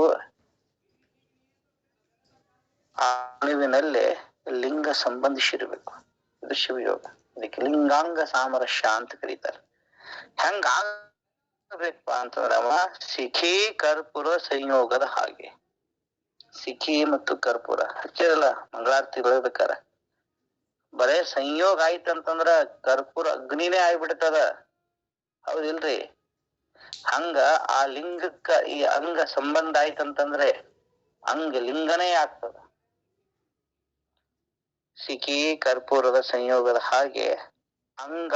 ಆ ತನುವಿನಲ್ಲೇ ಲಿಂಗ ಸಂಬಂಧಿಸಿರ್ಬೇಕು. ಇದು ಶಿವಯೋಗ. ಇದಕ್ಕೆ ಲಿಂಗಾಂಗ ಸಾಮರಸ್ಯ ಅಂತ ಕರೀತಾರೆ. ಹೆಂಗ ಆಗ್ಬೇಕಪ್ಪ ಅಂತಂದ್ರೆ, ಅವ ಸಿಖಿ ಕರ್ಪೂರ ಸಂಯೋಗದ ಹಾಗೆ. ಸಿಖಿ ಮತ್ತು ಕರ್ಪೂರ ಹಚ್ಚಿರಲ್ಲ ಮಂಗಳಾರತಿ ಬೆಳಬೇಕಾರ, ಬರೇ ಸಂಯೋಗ ಆಯ್ತಂತಂದ್ರ ಕರ್ಪೂರ ಅಗ್ನಿನೇ ಆಗ್ಬಿಡ್ತದ. ಹೌದಿಲ್ರಿ? ಹಂಗ ಆ ಲಿಂಗಕ್ಕ ಈ ಅಂಗ ಸಂಬಂಧ ಆಯ್ತಂತಂದ್ರೆ ಅಂಗ ಲಿಂಗನೇ ಆಗ್ತದ. ಸಿಖಿ ಕರ್ಪೂರದ ಸಂಯೋಗದ ಹಾಗೆ ಅಂಗ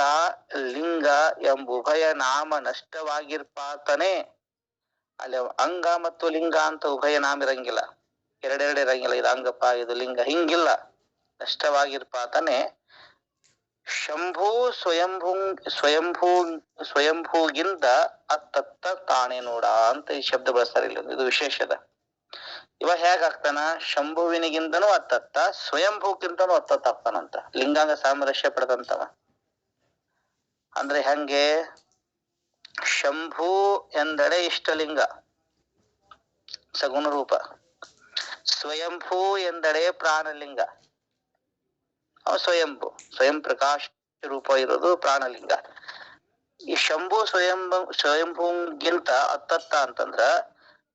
ಲಿಂಗ ಎಂಬ ಉಭಯ ನಾಮ ನಷ್ಟವಾಗಿರ್ಪಾತನೆ. ಅಲ್ಲಿ ಅಂಗ ಮತ್ತು ಲಿಂಗ ಅಂತ ಉಭಯ ನಾಮ ಇರಂಗಿಲ್ಲ, ಎರಡೆರಡು ಇರಂಗಿಲ್ಲ. ಇದು ಅಂಗಪ್ಪ, ಇದು ಲಿಂಗ, ಹಿಂಗಿಲ್ಲ. ನಷ್ಟವಾಗಿರ್ಪಾತನೆ ಶಂಭು ಸ್ವಯಂಭೂಗಿಂತ ಅತ್ತತ್ತ ತಾಣೆ ನೋಡ ಅಂತ ಈ ಶಬ್ದ ಬಳಸ್ತಾರೆ ಇಲ್ಲಿ. ಇದು ವಿಶೇಷದ. ಇವ ಹೇಗಾಗ್ತಾನ? ಶಂಭುವಿನಿಗಿಂತನೂ ಅತ್ತತ್ತ, ಸ್ವಯಂಭೂಕ್ಕಿಂತನೂ ಅತ್ತತ್ತ ಆಗ್ತಾನಂತ. ಲಿಂಗಾಂಗ ಸಾಮರಸ್ಯ ಪಡೆದಂತವ. ಅಂದ್ರೆ ಹೆಂಗೆ? ಶಂಭು ಎಂದಡೆ ಇಷ್ಟಲಿಂಗ ಸಗುಣ ರೂಪ, ಸ್ವಯಂಭೂ ಎಂದಡೆ ಪ್ರಾಣಲಿಂಗ. ಅವ ಸ್ವಯಂ ಪ್ರಕಾಶ ರೂಪ ಇರೋದು ಪ್ರಾಣಲಿಂಗ. ಈ ಶಂಭು ಸ್ವಯಂಭೂಗಿಂತ ಅತ್ತತ್ತ ಅಂತಂದ್ರ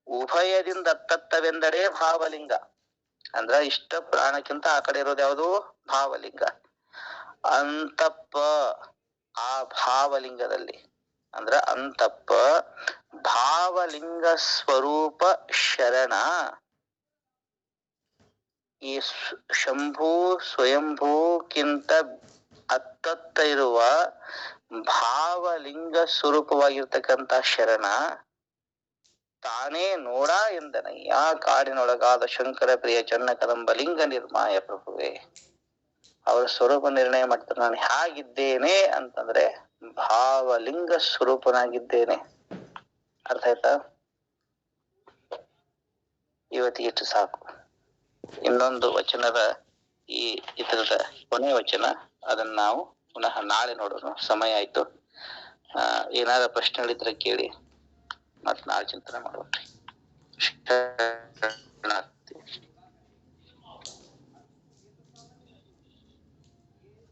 ಉಭಯದಿಂದ ಅತ್ತತ್ತವೆಂದರೆ ಭಾವಲಿಂಗ. ಅಂದ್ರ ಇಷ್ಟ ಪ್ರಾಣಕ್ಕಿಂತ ಆ ಕಡೆ ಇರೋದು ಯಾವುದು? ಭಾವಲಿಂಗ. ಅಂತಪ್ಪ ಆ ಭಾವಲಿಂಗದಲ್ಲಿ, ಅಂದ್ರ ಅಂತಪ್ಪ ಭಾವಲಿಂಗ ಸ್ವರೂಪ ಶರಣ. ಈ ಶಂಭು ಸ್ವಯಂಭೂಕ್ಕಿಂತ ಅತ್ತತ್ತ ಇರುವ ಭಾವಲಿಂಗ ಸ್ವರೂಪವಾಗಿರ್ತಕ್ಕಂಥ ಶರಣ ತಾನೇ ನೋಡ ಎಂದನಯ್ಯ ಕಾಡಿನೊಳಗಾದ ಶಂಕರ ಪ್ರಿಯ ಚನ್ನ ಕದಂಬ ಲಿಂಗ ನಿರ್ಮಾಯ ಪ್ರಭುವೆ. ಅವರ ಸ್ವರೂಪ ನಿರ್ಣಯ ಮಾಡ್ತಾರೆ. ನಾನು ಹೇಗಿದ್ದೇನೆ ಅಂತಂದ್ರೆ ಭಾವಲಿಂಗ ಸ್ವರೂಪನಾಗಿದ್ದೇನೆ. ಅರ್ಥ ಆಯ್ತಾ? ಇವತ್ತಿಗೆ ಇಷ್ಟು ಸಾಕು. ಇನ್ನೊಂದು ವಚನದ ಈ ಇದರದ ಕೊನೆಯ ವಚನ. ಅದನ್ನ ನಾವು ಪುನಃ ನಾಳೆ ನೋಡೋಣ. ಸಮಯ ಆಯ್ತು. ಏನಾರ ಪ್ರಶ್ನೆಗಳಿದ್ರೆ ಕೇಳಿ ಮತ್ ನಾಳೆ ಚಿಂತನೆ ಮಾಡೋಣ್ರಿ.